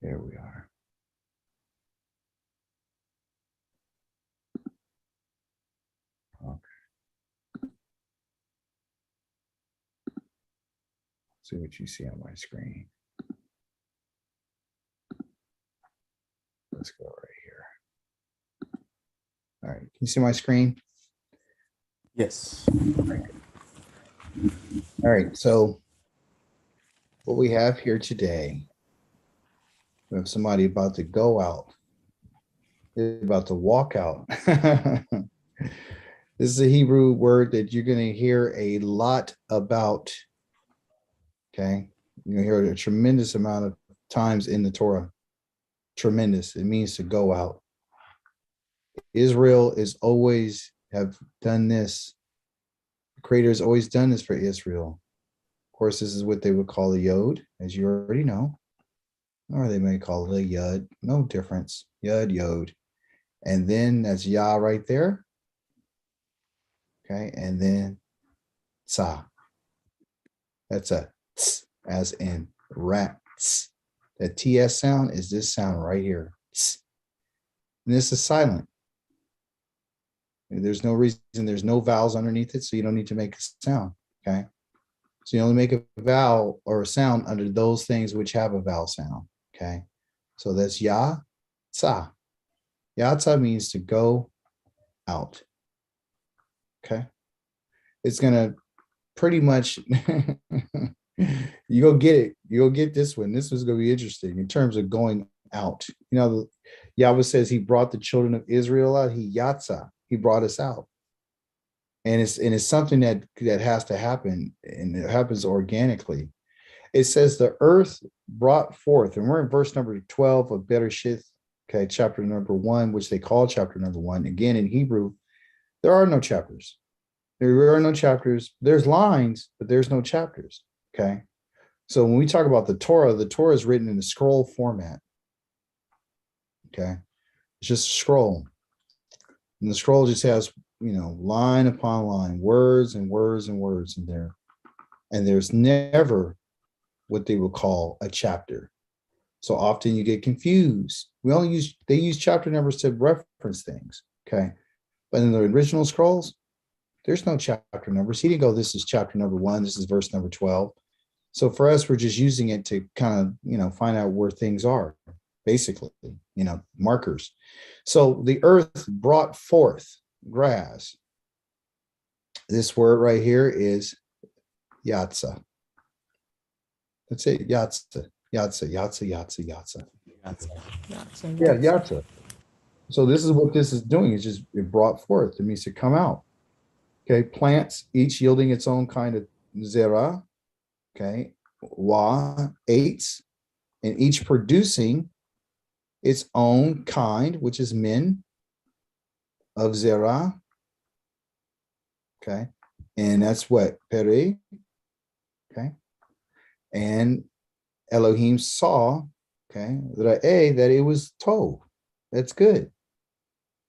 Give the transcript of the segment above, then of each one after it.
There we are. Okay. See what you see on my screen. Let's go right here. All right. Can you see my screen? Yes. All right. So what we have here today, we have somebody about to go out. They're about to walk out. This is a Hebrew word that you're going to hear a lot about. Okay. You're going to hear it a tremendous amount of times in the Torah. Tremendous. It means to go out. Israel is always have done this. The Creator has always done this for Israel. Of course, this is what they would call a yod, as you already know. Or they may call it a yud. No difference. Yud, yod. And then that's Yah right there. Okay. And then Sa. That's a tss, as in rats. That TS sound is this sound right here. Tss. And this is silent. There's no reason, there's no vowels underneath it, so you don't need to make a sound. Okay. So you only make a vowel or a sound under those things which have a vowel sound. Okay. So that's Ya, Tsa. Yatsa means to go out. Okay. It's going to pretty much, you go get it. You go get this one. This was going to be interesting in terms of going out. You know, Yahweh says he brought the children of Israel out. He Yatsa. He brought us out. And it's something that has to happen, and it happens organically. It says the earth brought forth, and we're in verse number 12 of Bereshith, okay, chapter number 1, which they call chapter number 1. Again, in Hebrew, there are no chapters. There are no chapters. There's lines, but there's no chapters, okay? So when we talk about the Torah is written in the scroll format, okay? It's just a scroll. And the scroll just has, line upon line, words and words and words in there. And there's never what they would call a chapter. So often you get confused. They use chapter numbers to reference things. Okay. But in the original scrolls, there's no chapter numbers. He didn't go, this is chapter number 1, this is verse number 12. So for us, we're just using it to kind of, find out where things are, basically, markers. So the earth brought forth grass. This word right here is Yatsa. That's it. Yatsa. Yatsa. Yatsa. Yatsa. Yatsa. Yeah, Yatsa. So this is what this is doing. It's just it brought forth. It means to come out. Okay. Plants, each yielding its own kind of zera. Okay. Wa, eights, and each producing its own kind, which is min of zera. Okay. And that's what? Peri. Okay. And Elohim saw, okay, that it was tov. That's good.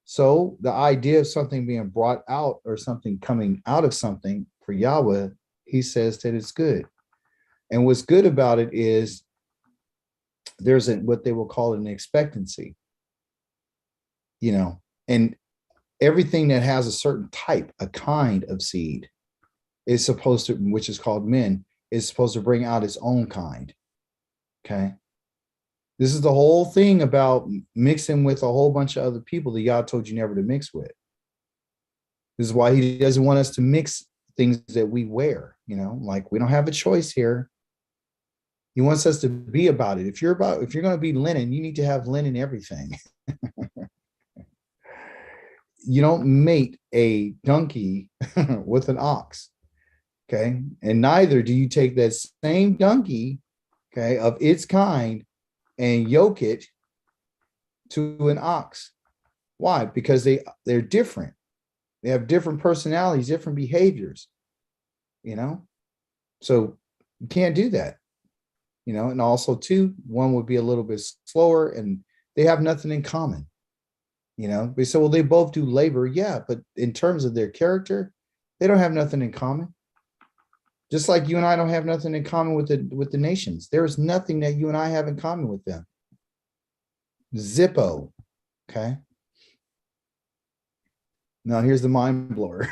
So the idea of something being brought out or something coming out of something for Yahweh, he says that it's good. And what's good about it is there's what they will call an expectancy, and everything that has a certain type, a kind of seed is supposed to, which is called min, is supposed to bring out its own kind. Okay. This is the whole thing about mixing with a whole bunch of other people that God told you never to mix with. This is why he doesn't want us to mix things that we wear, like we don't have a choice here. He wants us to be about it. If you're going to be linen, you need to have linen everything. You don't mate a donkey with an ox. Okay. And neither do you take that same donkey, okay, of its kind and yoke it to an ox. Why? Because they're different. They have different personalities, different behaviors, so you can't do that, and also too, one would be a little bit slower and they have nothing in common. We say, well, they both do labor. Yeah. But in terms of their character, they don't have nothing in common. Just like you and I don't have nothing in common with the nations. There is nothing that you and I have in common with them. Zippo. Okay. Now here's the mind blower.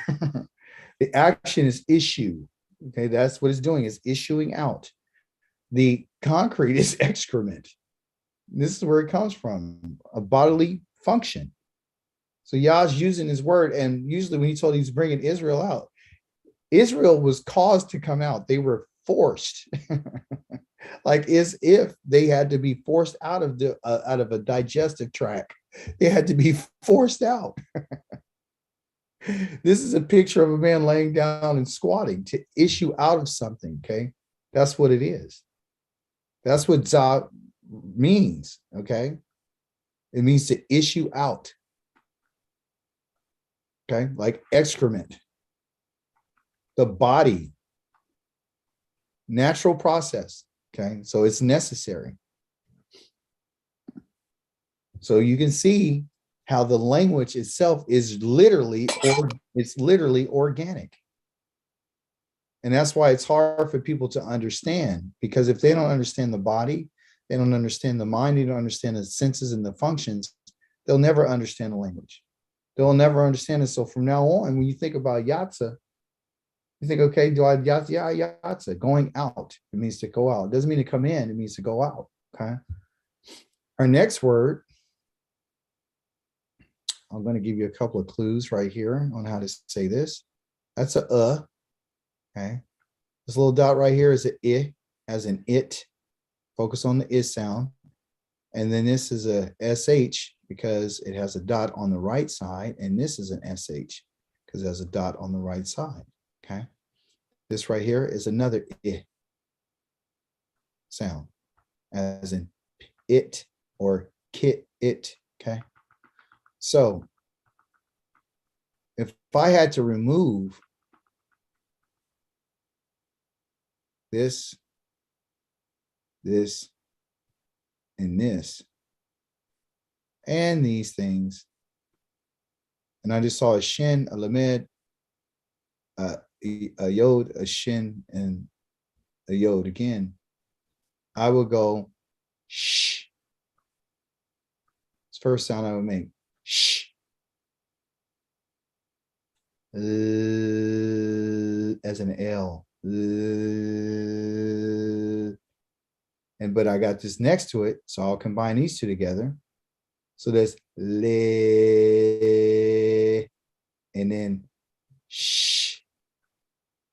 The action is issue. Okay, that's what it's doing, is issuing out. The concrete is excrement. This is where it comes from, a bodily function. So Yah's using his word, and usually when he told he's bringing Israel out, Israel was caused to come out. They were forced, like as if they had to be forced out of a digestive tract. They had to be forced out. This is a picture of a man laying down and squatting to issue out of something. Okay, that's what it is. That's what Zah means. Okay, it means to issue out. Okay, like excrement. The body, natural process. Okay, so it's necessary. So you can see how the language itself is literally, or it's literally organic. And that's why it's hard for people to understand, because if they don't understand the body, they don't understand the mind, they don't understand the senses and the functions, they'll never understand the language. They'll never understand it. So from now on, when you think about yatsa, you think, okay, do I yatsa? Yeah, yatsa, going out. It means to go out. It doesn't mean to come in, it means to go out. Okay. Our next word, I'm going to give you a couple of clues right here on how to say this. That's a okay. This little dot right here is an I, as in it. Focus on the I sound. And then this is a SH because it has a dot on the right side. And this is an SH because it has a dot on the right side. Okay. This right here is another I sound, as in it or kit it. Okay. So if I had to remove this, and this, and these things, and I just saw a shin, a lamed, a yod, a shin, and a yod again, I would go shh. It's the first sound I would make. Shh. As an L. And but I got this next to it, so I'll combine these two together. So there's le, and then sh,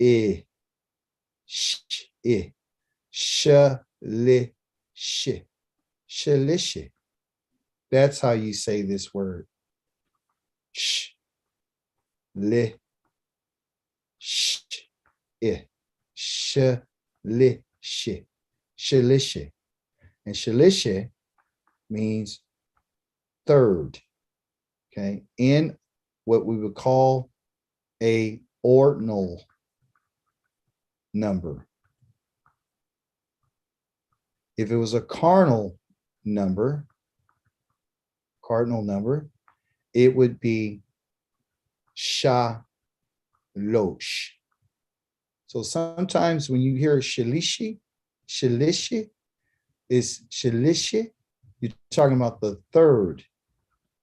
I, sh, I, sh, li, sh, shalish. That's how you say this word. Sh, li, sh, I, sh, li, sh, shalish. And shalish means third, okay, in what we would call a ordinal number. If it was a cardinal number, it would be shalosh. So sometimes when you hear shalishi is shalishi, you're talking about the third,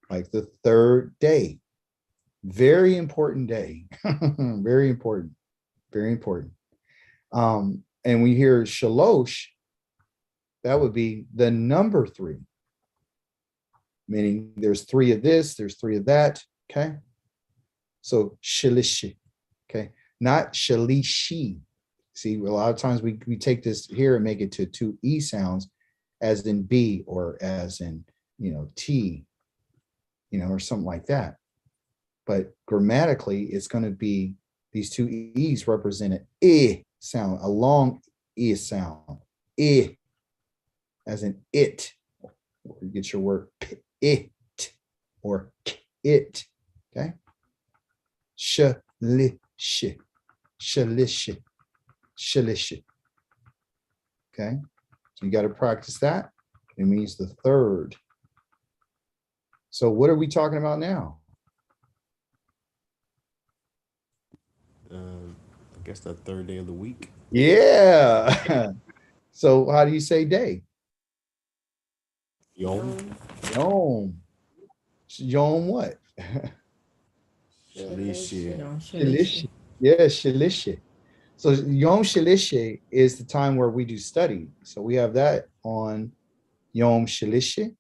like the third day. Very important day. Very important. Very important. And when you hear shalosh, that would be the number 3. Meaning there's 3 of this, there's 3 of that. Okay. So shalishi. Okay. Not shalishi. See, a lot of times we take this here and make it to 2 E sounds, as in B or as in, T, or something like that. But grammatically, it's going to be these 2 E's represent an I sound, a long I sound. I, as in it. You get your word it or it. Okay. Shalish, shalish, shalish. Okay. So you got to practice that. It means the third. So what are we talking about now? I guess the third day of the week. Yeah. So how do you say day? Yom. Yom. Yom what? Shalishi. Shilishi. Yeah, Shilishi. So Yom Shilishi is the time where we do study. So we have that on Yom Shilishi,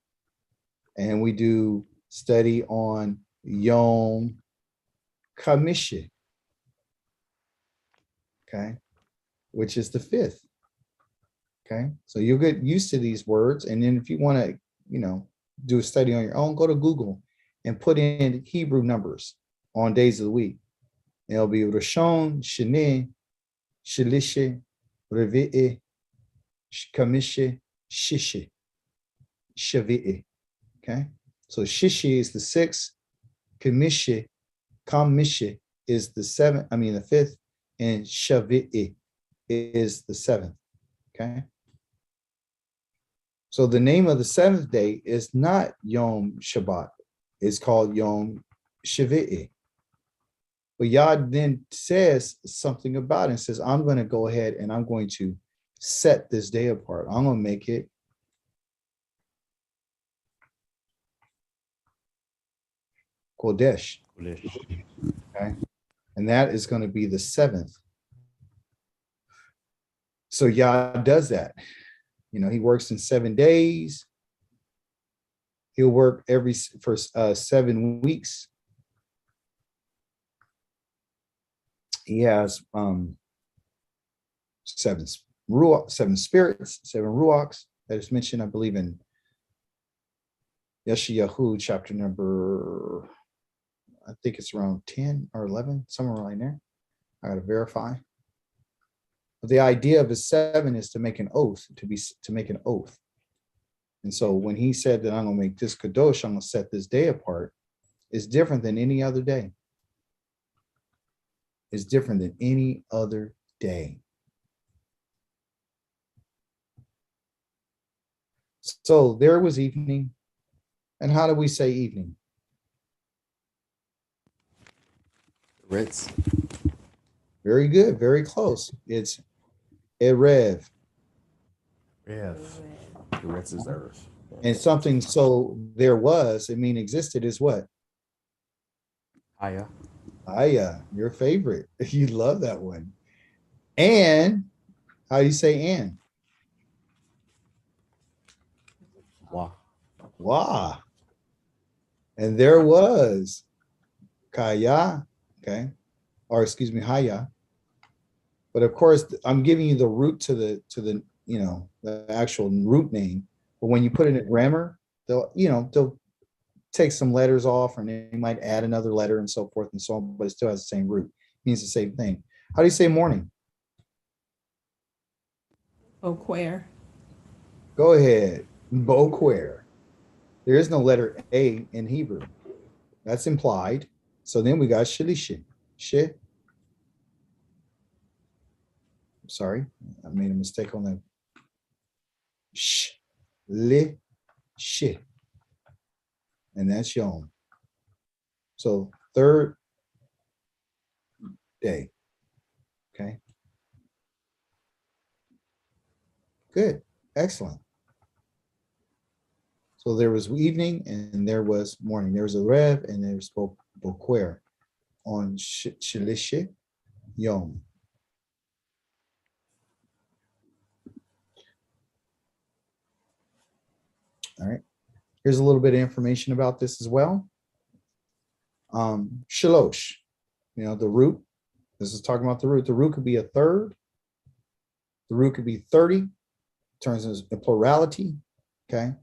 and we do study on Yom Kamishi, okay, which is the fifth. Okay, so you'll get used to these words, and then if you want to, do a study on your own, go to Google and put in Hebrew numbers on days of the week. It'll be Rishon, Shani, Shilishi, Revi'i, Kamishi, Shishi, Shavi'i. Okay, so Shishi is the sixth, Kamishi is the seventh, the fifth, and Shavi'i is the seventh. Okay. So the name of the seventh day is not Yom Shabbat. It's called Yom Shavi'i. But Yah then says something about it and says, I'm going to go ahead and I'm going to set this day apart. I'm going to make it Kodesh. Okay. And that is going to be the seventh. So Yah does that. He works in 7 days. He'll work for 7 weeks. He has seven spirits, 7 ruachs that is mentioned, I believe, in Yeshayahu chapter number, I think it's around 10 or 11, somewhere around there. I got to verify. But the idea of the 7 is to make an oath, to make an oath. And so when he said that I'm going to make this kadosh, I'm going to set this day apart, it's different than any other day. It's different than any other day. So there was evening. And how do we say evening? Ritz. Very good. Very close. It's Erev. Rev. The Ritz is earth. And something so there was, existed is what? Aya. Aya, your favorite. You love that one. And how do you say and? Wah. Wah. And there was Kaya, okay, or excuse me, Haya. But of course, I'm giving you the root to the the actual root name. But when you put it in grammar, they'll take some letters off, and they might add another letter and so forth and so on, but it still has the same root. It means the same thing. How do you say morning? Boquer. Go ahead. Boquer. There is no letter A in Hebrew. That's implied. So then we got shilishi. She. Sorry, I made a mistake on the sh. Li. Shi. And that's yom. So third day. Okay. Good. Excellent. So there was evening and there was morning. There was a rev and there was boquer on shilishi yom. All right. Here's a little bit of information about this as well. Shalosh, the root. This is talking about the root. The root could be a third. The root could be 30. Turns into a plurality. Okay.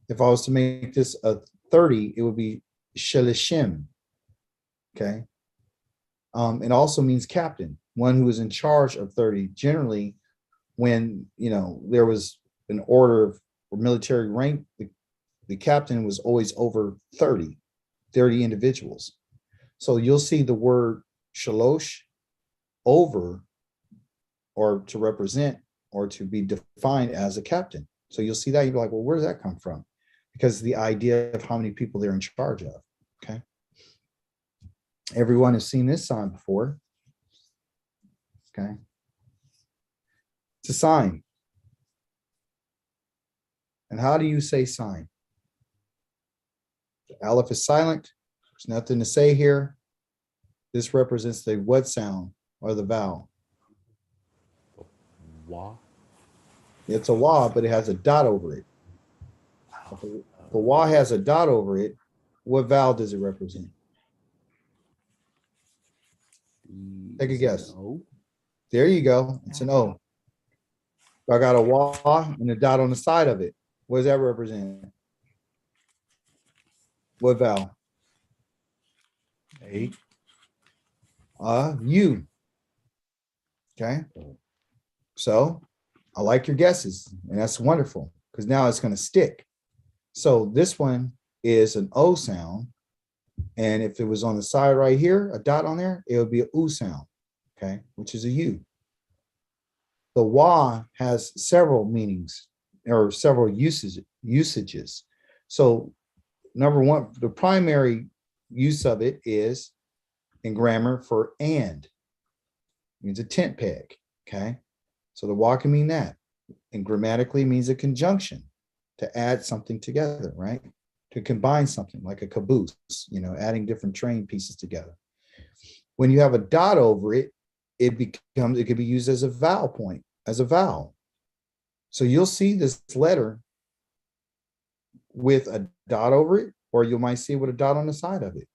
If I was to make this a 30, it would be shalishim. Okay. It also means captain, one who is in charge of 30. Generally, when there was an order or military rank, the captain was always over 30 individuals. So you'll see the word shalosh over, or to represent, or to be defined as a captain. So you'll see that, you'll be like, well, where does that come from? Because the idea of how many people they're in charge of. Okay. Everyone has seen this sign before. Okay. It's a sign. And how do you say sign? Aleph is silent. There's nothing to say here. This represents the what sound or the vowel. Wa. It's a wa, but it has a dot over it. If a wa has a dot over it, what vowel does it represent? Take a guess. O. There you go. It's an O. I got a wa and a dot on the side of it. What does that represent? What vowel? A. U. Okay. So I like your guesses, and that's wonderful because now it's going to stick. So this one is an O sound. And if it was on the side right here, a dot on there, it would be a U sound, okay, which is a U. The wa has several meanings or several usages. So number one, the primary use of it is in grammar for and. It means a tent peg, okay? So the wa can mean that. And grammatically means a conjunction to add something together, right? To combine something like a caboose, adding different train pieces together. When you have a dot over it, it could be used as a vowel point, as a vowel. So you'll see this letter with a dot over it, or you might see it with a dot on the side of it.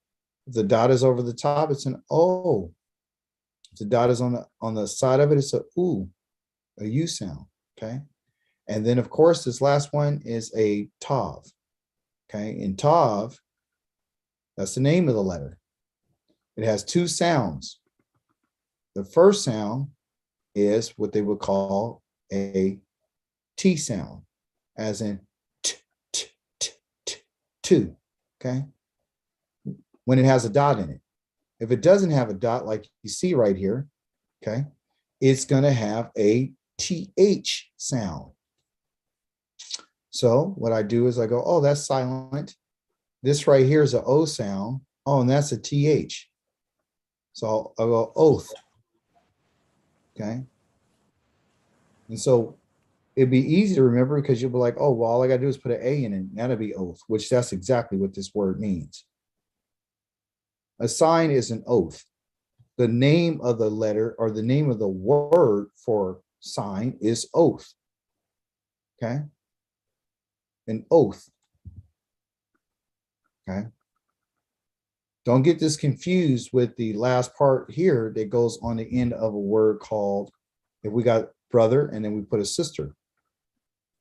If the dot is over the top, it's an O. If the dot is on the side of it, it's a U, a U sound, okay? And then of course, this last one is a tav. Okay, in Tav, that's the name of the letter. It has two sounds. The first sound is what they would call a T sound, as in t, t, t, t, two. Okay, when it has a dot in it. If it doesn't have a dot, like you see right here, okay, it's going to have a TH sound. So what I do is I go, oh, that's silent. This right here is an O sound. Oh, and that's a TH. So I'll go oath. Okay. And so it'd be easy to remember because you'll be like, oh, well, all I got to do is put an A in it. That'll be oath, which that's exactly what this word means. A sign is an oath. The name of the letter or the name of the word for sign is oath. Okay. An oath. Okay. Don't get this confused with the last part here that goes on the end of a word called, if we got brother and then we put a sister,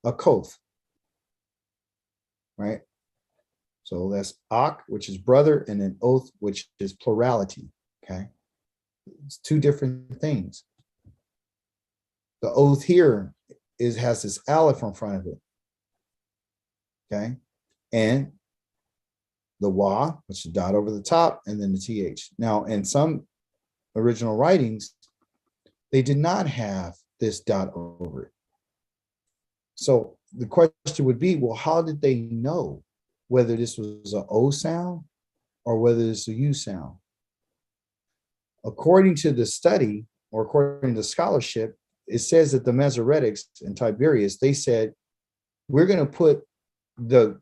a koth. Right. So that's ak, which is brother, and then oath, which is plurality. Okay. It's two different things. The oath here has this aleph in front of it. Okay, and the wa, which is dot over the top, and then the th. Now, in some original writings, they did not have this dot over it. So the question would be, well, how did they know whether this was an O sound or whether it's a U sound? According to the study, or according to scholarship, it says that the Masoretics and Tiberius, they said, we're going to put this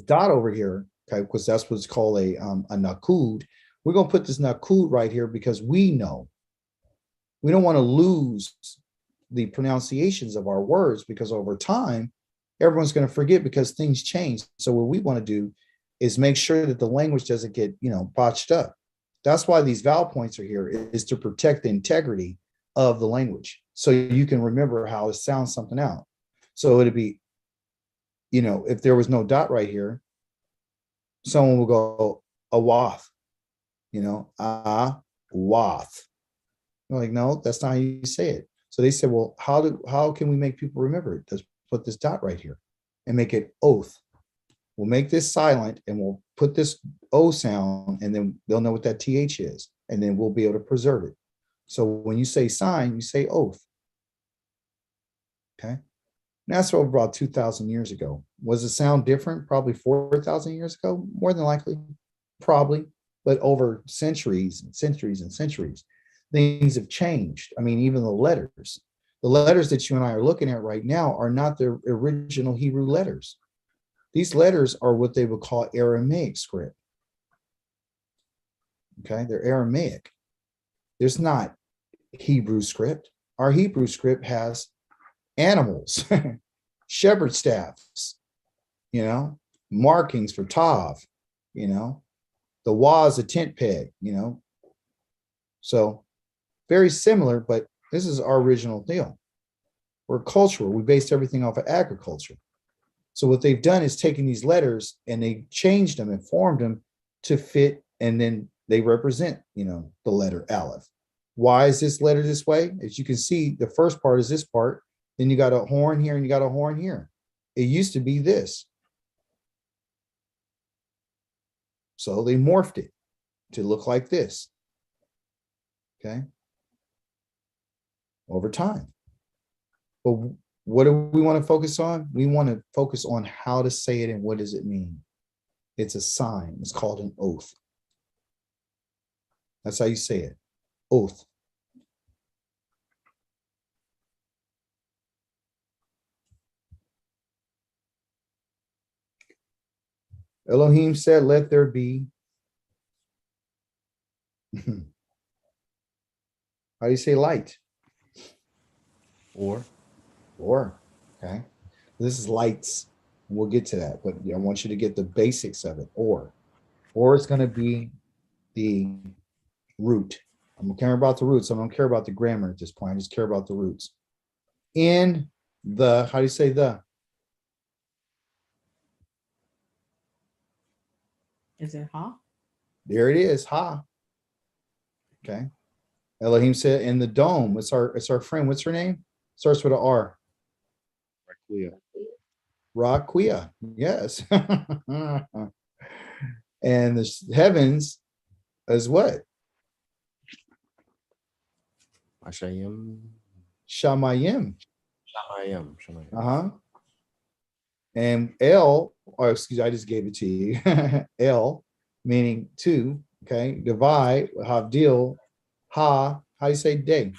dot over here, okay, because that's what's called a nakud. We're going to put this nakud right here because we know we don't want to lose the pronunciations of our words, because over time everyone's going to forget because things change. So what we want to do is make sure that the language doesn't get botched up. That's why these vowel points are here, is to protect the integrity of the language, so you can remember how to sound something out. So it'd be, if there was no dot right here, someone will go awath, wath. Like, no, that's not how you say it. So they said, well, how can we make people remember it? Let's put this dot right here and make it oath. We'll make this silent and we'll put this O sound, and then they'll know what that TH is, and then we'll be able to preserve it. So when you say sign, you say oath. Okay. And that's over about 2,000 years ago. Was the sound different? Probably 4,000 years ago, more than likely, probably. But over centuries and centuries and centuries, things have changed. I mean, even the letters that you and I are looking at right now are not the original Hebrew letters. These letters are what they would call Aramaic script. Okay, they're Aramaic. There's not Hebrew script. Our Hebrew script has animals, shepherd staffs, markings for Tav, the Wa is a tent peg, So very similar, but this is our original deal. We're cultural. We based everything off of agriculture. So what they've done is taken these letters and they changed them and formed them to fit, and then they represent, the letter Aleph. Why is this letter this way? As you can see, the first part is this part. Then you got a horn here and you got a horn here. It used to be this. So they morphed it to look like this. Okay. Over time. But what do we want to focus on? We want to focus on how to say it and what does it mean. It's a sign. It's called an oath. That's how you say it. Oath. Elohim said, let there be. How do you say light? Or. Okay. This is lights. We'll get to that, but I want you to get the basics of it. Or is going to be the root. I'm caring about the roots. I don't care about the grammar at this point. I just care about the roots. In the, how do you say the? Is it ha? There it is, ha. Okay. Elohim said in the dome. It's our friend. What's her name? Starts with an R. Raquia. Raquia. Yes. And the heavens is what? Ashayim. Shamayim. Shamayim. Uh-huh. And El, or excuse me, I just gave it to you. El, meaning two, okay? Divide, Havdil, Ha, how do you say day?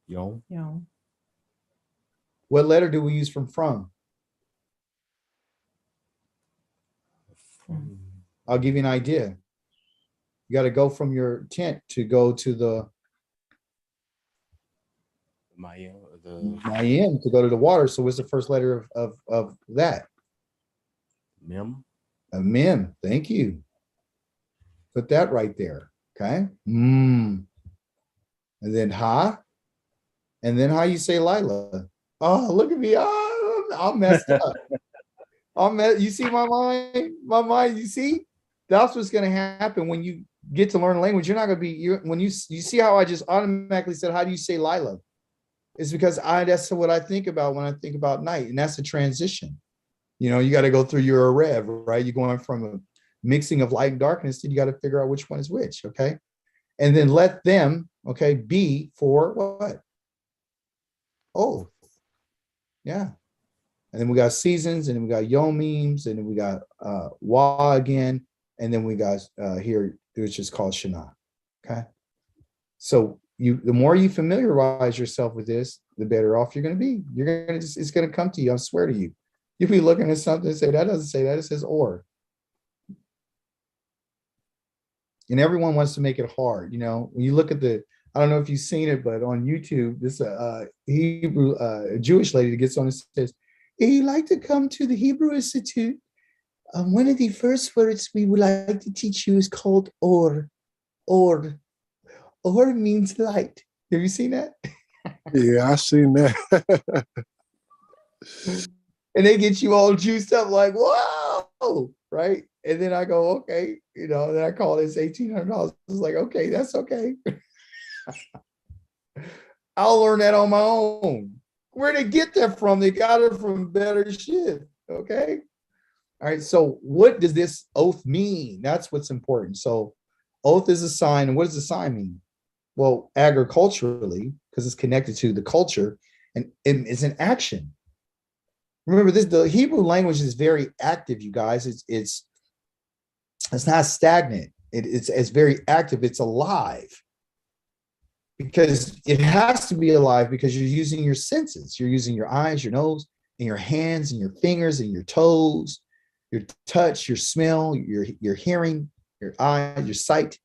Yom. Yom. What letter do we use from? I'll give you an idea. You got to go from your tent to go to the Mayim to go to the water. So what's the first letter of that? Mem. A mem. Thank you. Put that right there. Okay. And then ha. And then how you say Lila? Oh, look at me. Oh, I'm messed up. You see my mind? My mind, you see? That's what's going to happen when you get to learn a language. You're not going to be, when you see how I just automatically said, how do you say Lila? It's because that's what I think about when I think about night. And that's a transition. You got to go through your Arev, right? You're going from a mixing of light and darkness, and you got to figure out which one is which, okay? And then let them, okay, be for what? Oh, yeah. And then we got seasons, and then we got yomims, and then we got Wa again, and then we got here, which is called Shana, okay? So the more you familiarize yourself with this, the better off you're going to be. It's going to come to you. I swear to you. You'll be looking at something and say, that doesn't say that. It says or. And everyone wants to make it hard. When you look at I don't know if you've seen it, but on YouTube, this Hebrew Jewish lady that gets on and says, hey, you'd like to come to the Hebrew Institute? One of the first words we would like to teach you is called or. Or means light. Have you seen that? Yeah, I seen that. And they get you all juiced up like, whoa, right? And then I go, okay, then I call this $1,800. It's like, okay, that's okay. I'll learn that on my own. Where'd they get that from? They got it from Better Shit, okay? All right, so what does this oath mean? That's what's important. So oath is a sign. And what does a sign mean? Well, agriculturally, because it's connected to the culture, and it's an action. Remember this, the Hebrew language is very active, you guys. It's not stagnant. It's very active. It's alive. Because it has to be alive because you're using your senses. You're using your eyes, your nose, in your hands and your fingers and your toes, your touch, your smell, your hearing, your eye, your sight,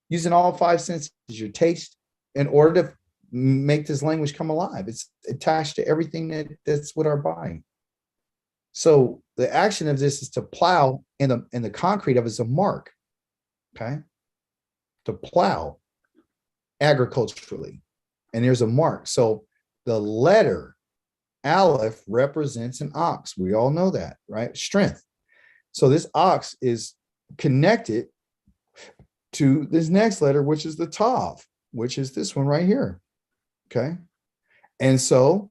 using all five senses, your taste, in order to make this language come alive. It's attached to everything that's with our body. So the action of this is to plow, and the concrete of it is a mark. Okay. To plow agriculturally. And there's a mark. So the letter Aleph represents an ox. We all know that, right? Strength. So this ox is connected to this next letter, which is the Tav, which is this one right here. Okay. And so,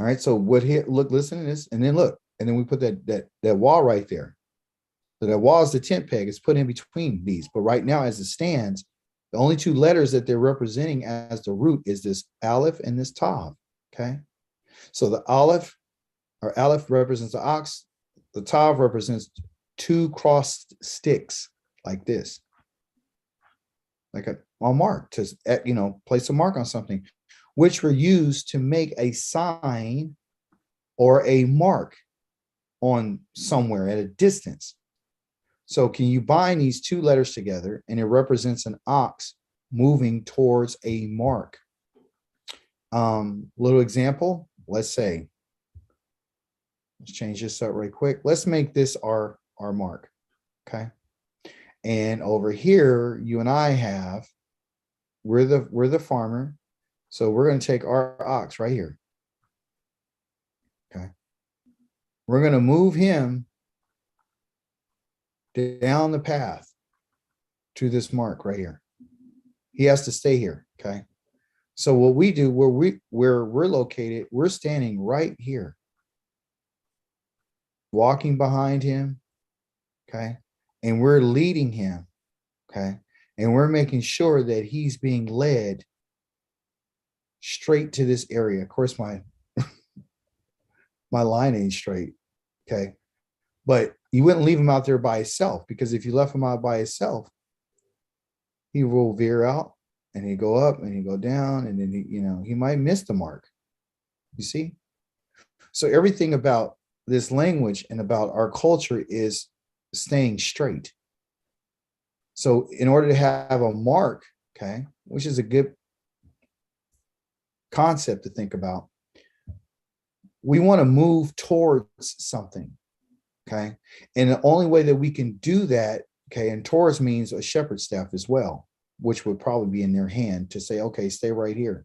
all right, so what here, look, listen to this, and then look, and then we put that wall right there. So that wall is the tent peg. It's put in between these. But right now, as it stands, the only two letters that they're representing as the root is this Aleph and this Tav. Okay. So the Aleph represents the ox. The Tav represents two crossed sticks like this, like a mark to, place a mark on something, which were used to make a sign or a mark on somewhere at a distance. So can you bind these two letters together, and it represents an ox moving towards a mark? Little example, let's say, let's change this up right quick. Let's make this our mark, okay? And over here, you and I have, we're the farmer. So we're going to take our ox right here. Okay. We're going to move him down the path to this mark right here. He has to stay here. Okay. So what we do, where we're located, we're standing right here, walking behind him. Okay. And we're leading him. Okay. And we're making sure that he's being led straight to this area. Of course, my line ain't straight. Okay. But you wouldn't leave him out there by himself, because if you left him out by himself, he will veer out and he go up and he go down, and then he might miss the mark. You see? So everything about this language and about our culture is staying straight. So in order to have a mark, okay, which is a good concept to think about, we want to move towards something. Okay. And the only way that we can do that, okay, and towards means a shepherd's staff as well, which would probably be in their hand to say, okay, stay right here,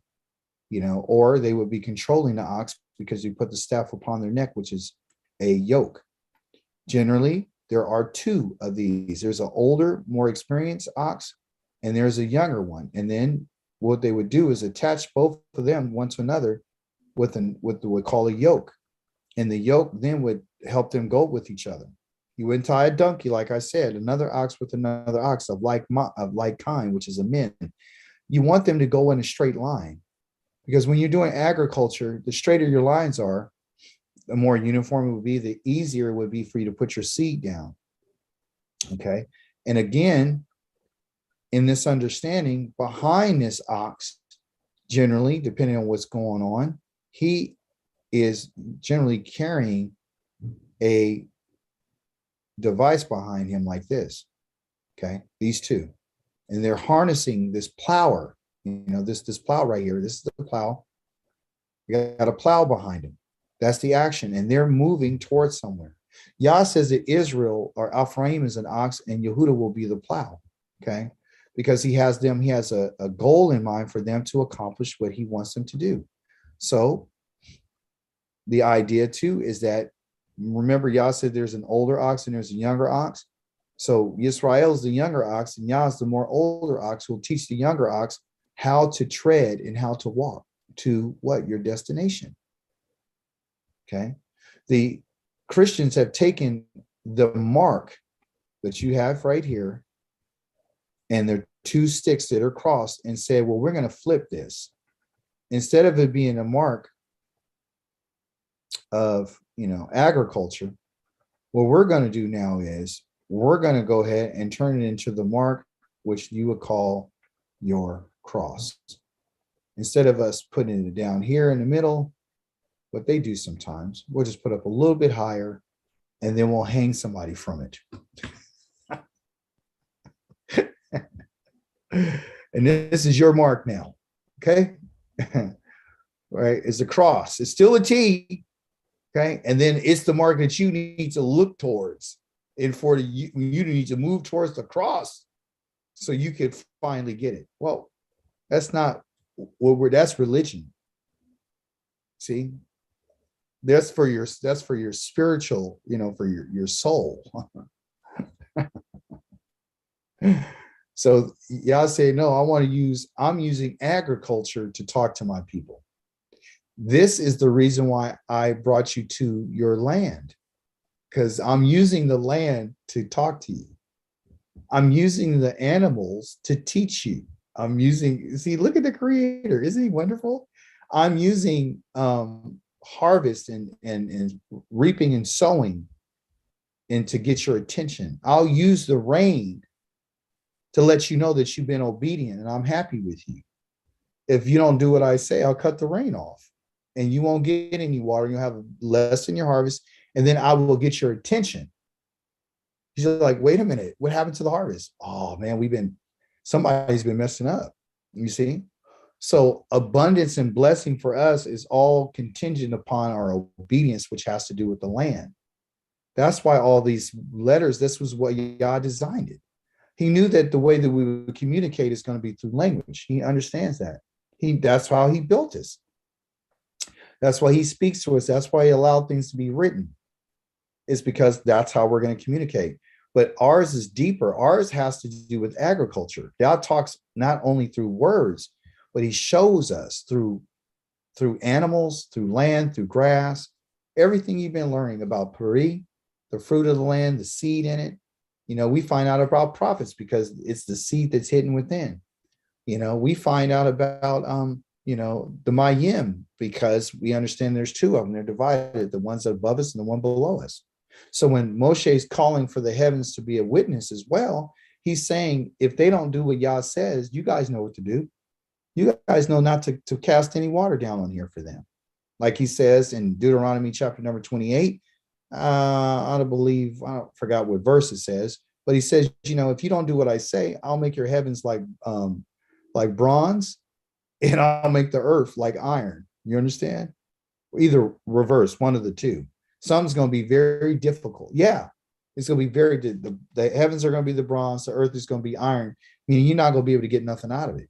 or they would be controlling the ox because you put the staff upon their neck, which is a yoke. Generally, there are two of these. There's an older, more experienced ox, and there's a younger one. And then what they would do is attach both of them one to another with what we call a yoke. And the yoke then would help them go with each other. You wouldn't tie a donkey, like I said, another ox with another ox of like kind, which is a min. You want them to go in a straight line, because when you're doing agriculture, the straighter your lines are, the more uniform it would be, the easier it would be for you to put your seed down. Okay. And again, in this understanding, behind this ox, generally, depending on what's going on, he is generally carrying a device behind him like this. Okay. These two. And they're harnessing this plower, this plow right here. This is the plow. You got a plow behind him. That's the action. And they're moving towards somewhere. Yah says that Israel or Ephraim is an ox and Yehuda will be the plow. Okay. Because he has a goal in mind for them to accomplish what he wants them to do. So the idea too is that, remember, Yah said there's an older ox and there's a younger ox. So Yisrael is the younger ox, and Yah is the more older ox who will teach the younger ox how to tread and how to walk to your destination. Okay. The Christians have taken the mark that you have right here, and there are two sticks that are crossed, and said, well, we're going to flip this. Instead of it being a mark of, agriculture, what we're going to do now is we're going to go ahead and turn it into the mark, which you would call your cross. Instead of us putting it down here in the middle, what they do sometimes. We'll just put up a little bit higher and then we'll hang somebody from it. And this is your mark now. Okay. Right. It's a cross. It's still a T. Okay. And then it's the mark that you need to look towards. And for you need to move towards the cross so you could finally get it. Well, that's not what that's religion. See, that's for your spiritual, for your soul. So y'all say, no, I'm using agriculture to talk to my people. This is the reason why I brought you to your land, because I'm using the land to talk to you. I'm using the animals to teach you. See, look at the creator. Isn't he wonderful? I'm using harvest and reaping and sowing and to get your attention. I'll use the rain to let you know that you've been obedient and I'm happy with you. If you don't do what I say, I'll cut the rain off and you won't get any water. You'll have less in your harvest, and then I will get your attention. He's like, wait a minute, what happened to the harvest? Oh man, somebody's been messing up. You see? So abundance and blessing for us is all contingent upon our obedience, which has to do with the land. That's why all these letters, this was what Yah designed it. He knew that the way that we would communicate is going to be through language. He understands that. That's how he built us. That's why he speaks to us. That's why he allowed things to be written. It's because that's how we're going to communicate. But ours is deeper. Ours has to do with agriculture. God talks not only through words, but he shows us through animals, through land, through grass, everything you've been learning about Peri, the fruit of the land, the seed in it. We find out about prophets because it's the seed that's hidden within. We find out about, the Mayim because we understand there's two of them. They're divided, the ones above us and the one below us. So when Moshe is calling for the heavens to be a witness as well, he's saying, if they don't do what Yah says, you guys know what to do. You guys know not to cast any water down on here for them. Like he says in Deuteronomy chapter number 28, I forgot what verse it says, but he says, if you don't do what I say, I'll make your heavens like bronze and I'll make the earth like iron. You understand? Either reverse, one of the two. Some's going to be very difficult. Yeah, it's going to be very, the heavens are going to be the bronze, the earth is going to be iron, meaning you're not going to be able to get nothing out of it.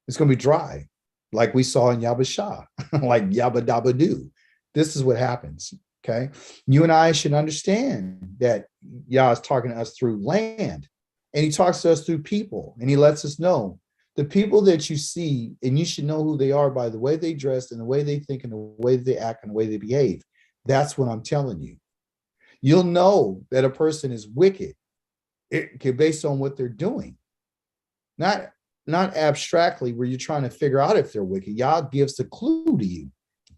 It's going to be dry, like we saw in Yabashah, like Yabba Dabba Doo. This is what happens. Okay. You and I should understand that Yah is talking to us through land, and he talks to us through people, and he lets us know the people that you see, and you should know who they are by the way they dress and the way they think and the way they act and the way they behave. That's what I'm telling you. You'll know that a person is wicked based on what they're doing. Not abstractly where you're trying to figure out if they're wicked. Yah gives the clue to you.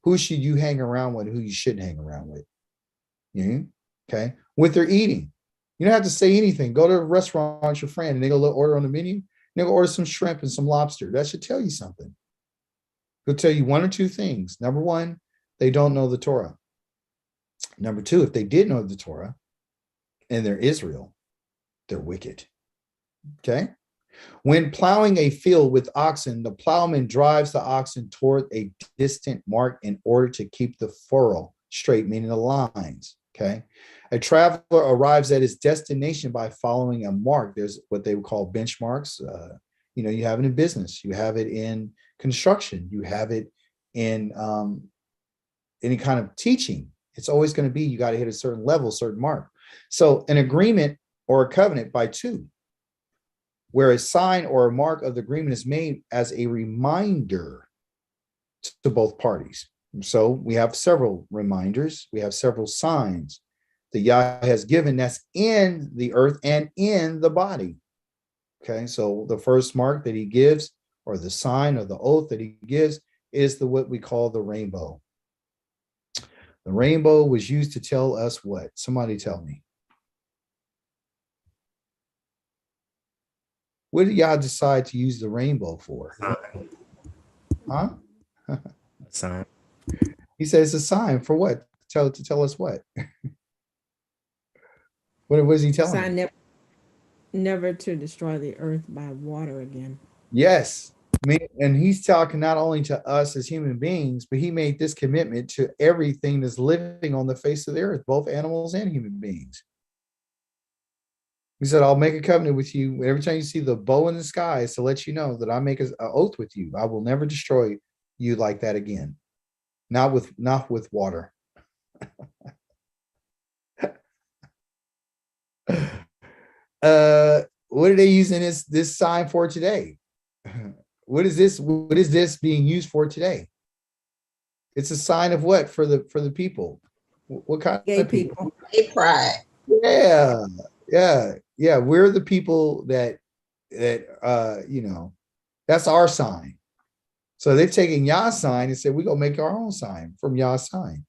Who should you hang around with, who you shouldn't hang around with? Okay. With their eating. You don't have to say anything. Go to a restaurant with your friend and they go order on the menu. They'll order some shrimp and some lobster. That should tell you something. He'll tell you one or two things. Number one, they don't know the Torah. Number two, if they did know the Torah and they're Israel, they're wicked. Okay. When plowing a field with oxen, the plowman drives the oxen toward a distant mark in order to keep the furrow straight, meaning the lines. Okay. A traveler arrives at his destination by following a mark. There's what they would call benchmarks. You have it in business, you have it in construction, you have it in any kind of teaching. It's always going to be, you got to hit a certain level, certain mark. So an agreement or a covenant by two, where a sign or a mark of the agreement is made as a reminder to both parties. So we have several reminders. We have several signs that Yah has given that's in the earth and in the body. Okay, so the first mark that he gives, or the sign or the oath that he gives, is what we call the rainbow. The rainbow was used to tell us what? Somebody tell me. What did Yah decide to use the rainbow for? Sign. Huh? Sign. He said it's a sign for what? To tell us what? What was he telling Sign us? never to destroy the earth by water again. Yes. And he's talking not only to us as human beings, but he made this commitment to everything that's living on the face of the earth, both animals and human beings. He said, I'll make a covenant with you. Every time you see the bow in the sky, is to let you know that I make an oath with you. I will never destroy you like that again. Not with water. What are they using this sign for today? What is this being used for today? It's a sign of what for the people? What kind Gay of people? people. Gay pride. Yeah. We're the people that that's our sign. So they've taken Yah's sign and said, we're gonna make our own sign from Yah's sign.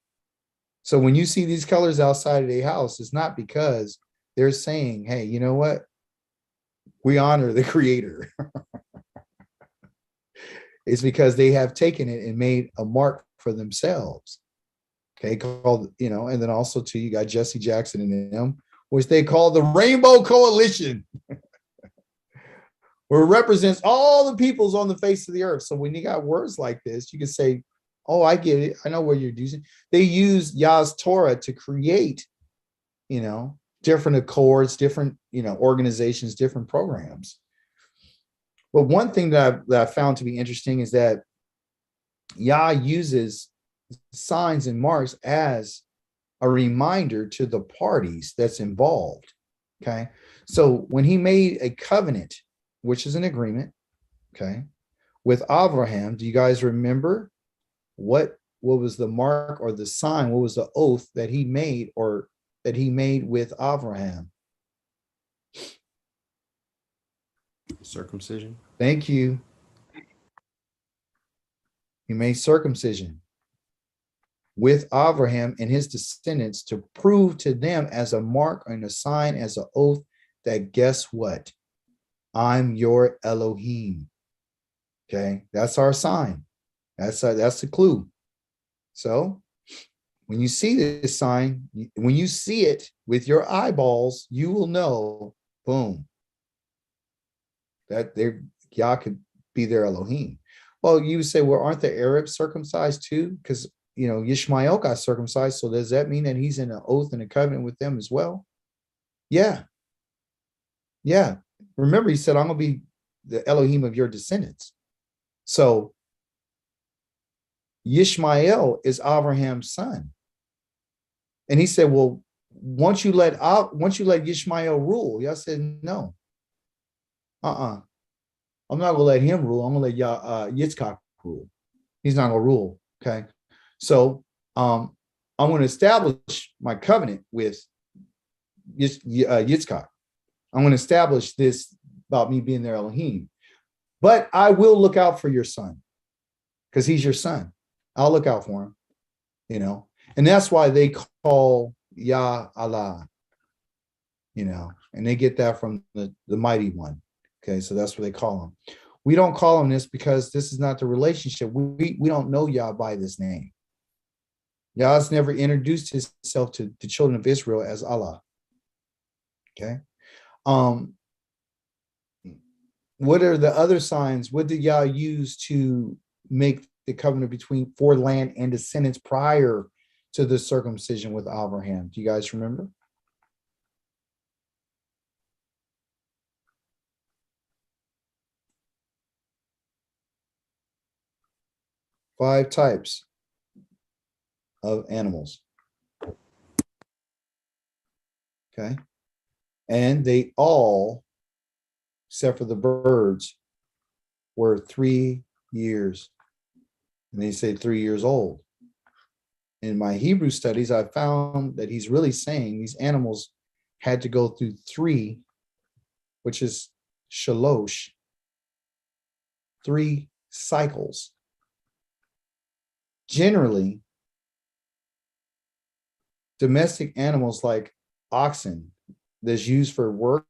So when you see these colors outside of their house, it's not because they're saying, hey, you know what? We honor the creator. It's because they have taken it and made a mark for themselves. Okay, called, and then also too, you got Jesse Jackson and them, which they call the Rainbow Coalition, where it represents all the peoples on the face of the earth. So when you got words like this, you can say, oh, I get it. I know what you're using. They use Yah's Torah to create, different accords, different, organizations, different programs. But one thing that I found to be interesting is that Yah uses signs and marks as a reminder to the parties that's involved. Okay. So when he made a covenant, which is an agreement, okay, with Abraham, do you guys remember what was the mark or the sign? What was the oath that he made with Abraham? Circumcision. Thank you. He made circumcision with Abraham and his descendants to prove to them as a mark and a sign, as an oath, that guess what? I'm your Elohim. Okay, that's our sign. That's the clue. So when you see this sign, when you see it with your eyeballs, you will know, boom, that Yah could be their Elohim. Well, you say, well, aren't the Arabs circumcised too? Because Yishmael got circumcised. So does that mean that he's in an oath and a covenant with them as well? Yeah. Remember, he said, I'm going to be the Elohim of your descendants. So Yishmael is Abraham's son. And he said, well, once you let Yishmael rule, Yah said, no. I'm not going to let him rule. I'm going to let Yitzchak rule. He's not going to rule. Okay. So I'm going to establish my covenant with Yitzchak. I'm going to establish this about me being their Elohim. But I will look out for your son because he's your son. I'll look out for him, And that's why they call Yah Allah, and they get that from the mighty one. Okay, so that's what they call him. We don't call him this because this is not the relationship. We don't know Yah by this name. Yah's never introduced himself to the children of Israel as Allah. Okay. What are the other signs? What did Yah use to make the covenant for land and descendants prior to the circumcision with Abraham? Do you guys remember? Five types of animals. Okay. And they all, except for the birds, were 3 years. And they say 3 years old. In my Hebrew studies, I found that he's really saying these animals had to go through 3, which is shalosh, 3 cycles. Generally, domestic animals like oxen that's used for work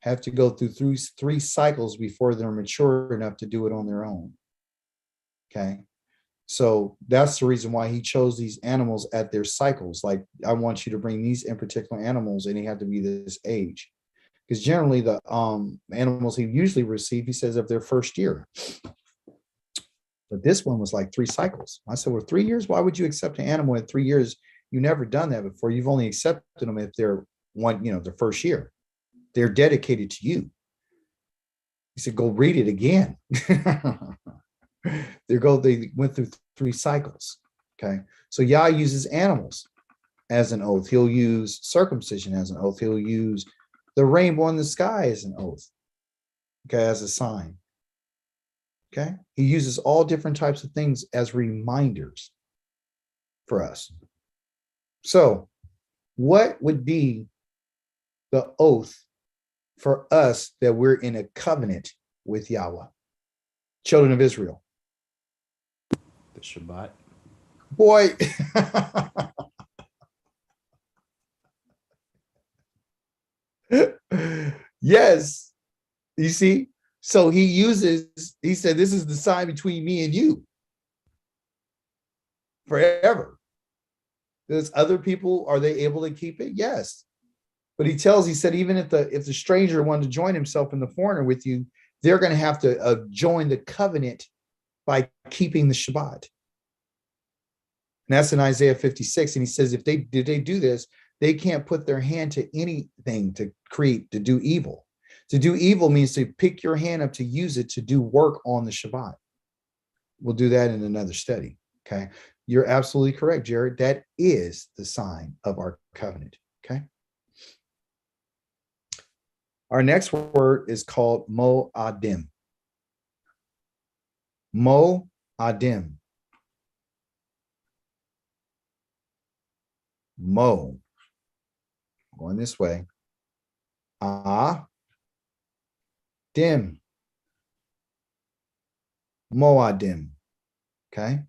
have to go through 3 cycles before they're mature enough to do it on their own. Okay. So that's the reason why he chose these animals at their cycles. Like, I want you to bring these in particular animals, and he had to be this age. Because generally the animals he usually received, he says, of their first year. But this one was like 3 cycles. I said, well, 3 years? Why would you accept an animal in 3 years? You've never done that before. You've only accepted them if they're the first year. They're dedicated to you. He said, go read it again. They went through 3 cycles. Okay. So Yah uses animals as an oath. He'll use circumcision as an oath. He'll use the rainbow in the sky as an oath. Okay, as a sign. Okay. He uses all different types of things as reminders for us. So what would be the oath for us that we're in a covenant with Yahweh? Children of Israel. The Shabbat. Boy. Yes. You see? So he said, this is the sign between me and you forever. There's other people, are they able to keep it? Yes. But he said, even if the stranger wanted to join himself in the foreigner with you, they're going to have to join the covenant by keeping the Shabbat. And that's in Isaiah 56. And he says, if they do this, they can't put their hand to anything to do evil. To do evil means to pick your hand up to use it to do work on the Shabbat. We'll do that in another study. Okay. You're absolutely correct, Jared. That is the sign of our covenant. Okay. Our next word is called Mo'adim. Mo'adim. Mo. Going this way. Dim. Mo'adim. Okay.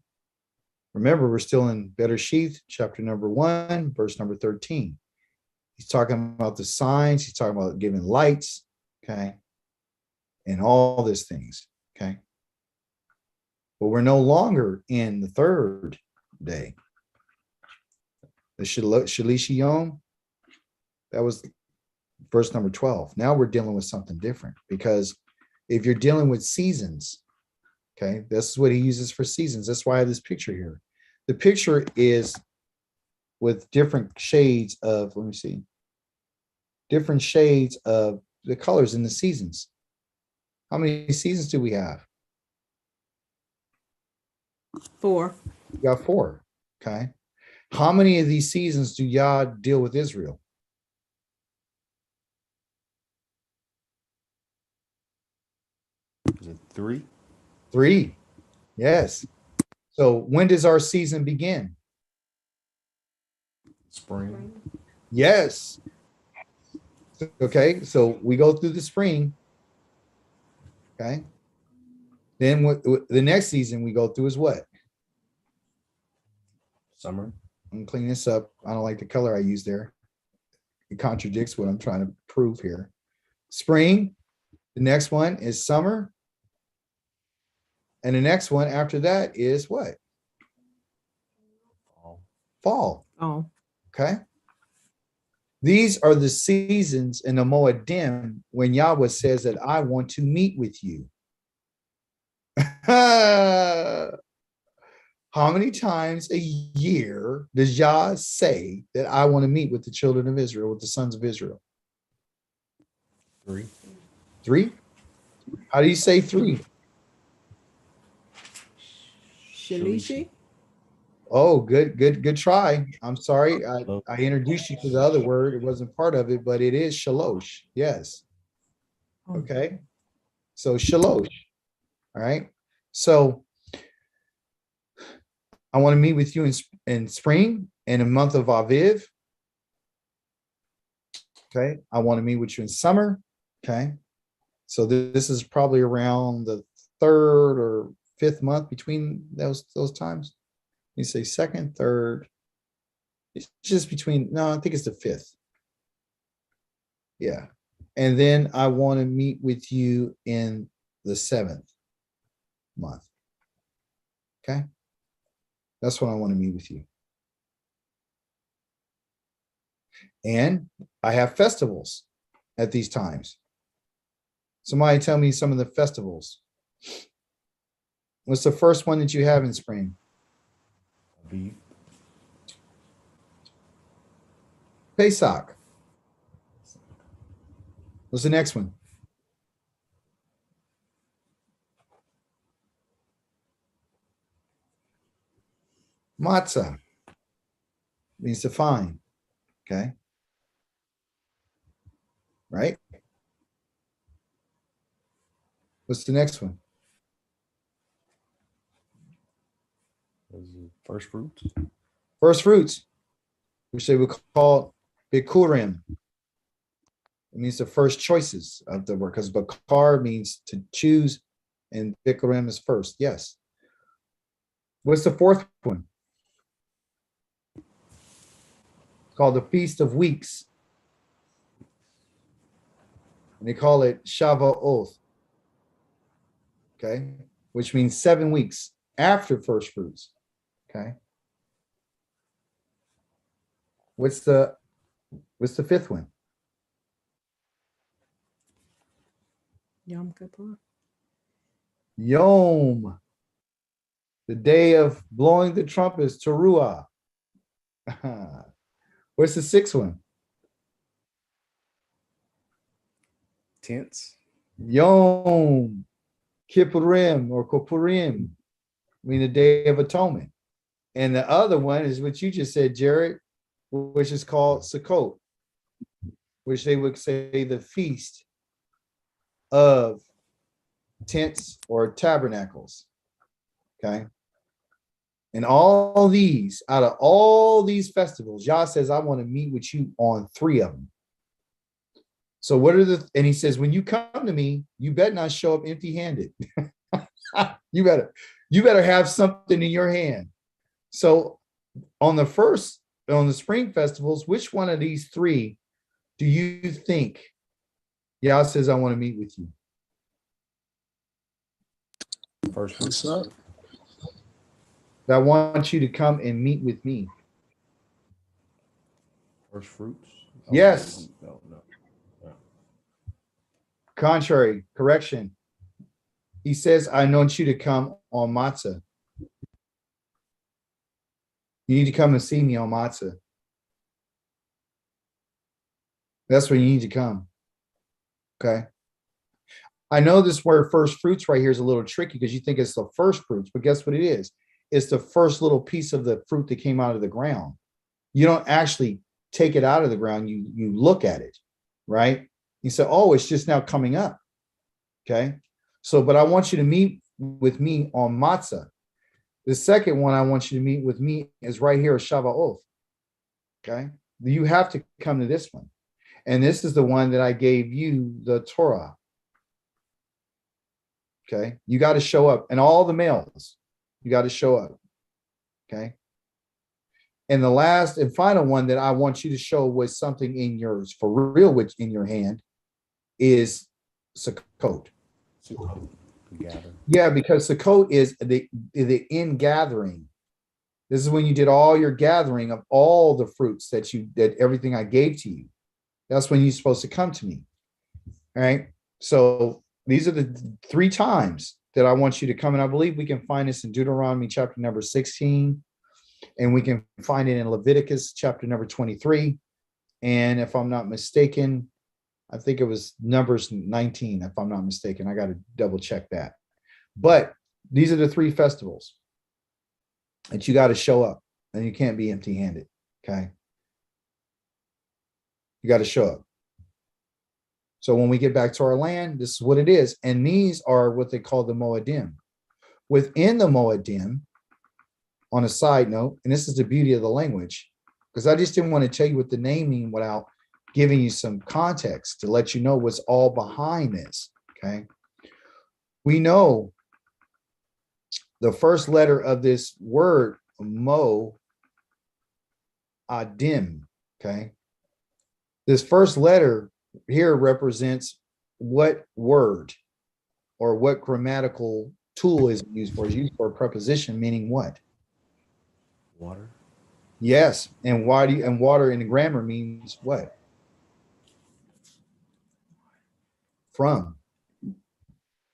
Remember, we're still in Bereshith, chapter number 1, verse number 13. He's talking about the signs. He's talking about giving lights. Okay. And all these things. Okay. But we're no longer in the 3rd day. The Shalishi Yom, that was verse number 12. Now we're dealing with something different, because if you're dealing with seasons, okay, this is what he uses for seasons. That's why I have this picture here. The picture is with different shades of, let me see, different shades of the colors in the seasons. How many seasons do we have? 4. We got 4. Okay. How many of these seasons do Yah deal with Israel? Is it 3? 3. Yes. So when does our season begin? Spring. Yes. Okay. So we go through the spring. Okay. Then what the next season we go through is what? Summer. I'm gonna clean this up. I don't like the color I use there. It contradicts what I'm trying to prove here. Spring. The next one is summer. And the next one after that is what? Fall. Fall. Oh, Okay. These are the seasons in the Moedim when Yahweh says that I want to meet with you. How many times a year does Yah say that I want to meet with the children of Israel, with the sons of Israel? 3. 3? How do you say 3? Shalishi? Oh, good try. I'm sorry. I introduced you to the other word. It wasn't part of it, but it is shalosh. Yes. Okay. So shalosh. All right. So I want to meet with you in spring, in the month of Aviv. Okay. I want to meet with you in summer. Okay. So this is probably around the 3rd or 5th month between those times. You say 2nd, 3rd. It's just between, no, I think it's the 5th. Yeah. And then I want to meet with you in the 7th month. Okay. That's when I want to meet with you. And I have festivals at these times. Somebody tell me some of the festivals. What's the first one that you have in spring? Aviv. Pesach. What's the next one? Matzah. Means to find. Okay. Right? What's the next one? Those are first fruits. First fruits, which they would call Bikurim. It means the first choices of the word, because Bakar means to choose, and Bikurim is first. Yes. What's the fourth one? It's called the Feast of Weeks. And they call it Shavuot. Okay, which means 7 weeks after first fruits. Okay. What's the fifth one? Yom Kippur. Yom. The day of blowing the trumpets, Teruah. What's the sixth one? Tents. Yom Kippurim or Kippurim, I mean the Day of Atonement. And the other one is what you just said, Jared, which is called Sukkot, which they would say the Feast of Tents or Tabernacles. Okay. And all these, out of all these festivals, Yah says, I want to meet with you on 3 of them. So what are and he says, when you come to me, you better not show up empty-handed. You better have something in your hand. So on the spring festivals, which one of these 3 do you think Yah says, I want to meet with you? First fruits. Pesach. I want you to come and meet with me. First fruits. Yes. No. Contrary, correction. He says, I want you to come on matzah. You need to come and see me on matzah. That's where you need to come. Okay. I know this word first fruits right here is a little tricky because you think it's the first fruits, but guess what it is? It's the first little piece of the fruit that came out of the ground. You don't actually take it out of the ground. You look at it, right? You say, oh, it's just now coming up. Okay. So, but I want you to meet with me on matzah. The second one I want you to meet with me is right here, Shavuot. Okay. You have to come to this one. And this is the one that I gave you, the Torah. Okay. You got to show up. And all the males, you got to show up. Okay. And the last and final one that I want you to show was something in yours for real, which in your hand is Sukkot. Gather. Yeah, because Sukkot is the in gathering. This is when you did all your gathering of all the fruits that everything I gave to you. That's when you're supposed to come to me. All right. So these are the 3 times that I want you to come. And I believe we can find this in Deuteronomy chapter number 16. And we can find it in Leviticus chapter number 23. And if I'm not mistaken, I think it was Numbers 19, if I'm not mistaken. I got to double check that. But these are the 3 festivals that you got to show up, and you can't be empty-handed. Okay. You got to show up. So when we get back to our land, this is what it is. And these are what they call the Moedim. Within the Moedim, on a side note, and this is the beauty of the language, because I just didn't want to tell you what the name mean without giving you some context to let you know what's all behind this. Okay. We know the first letter of this word, Mo Adim. Okay. This first letter here represents what word or what grammatical tool is used for. It's used for a preposition, meaning what? Water. Yes. And why do you, and water in the grammar means what? From.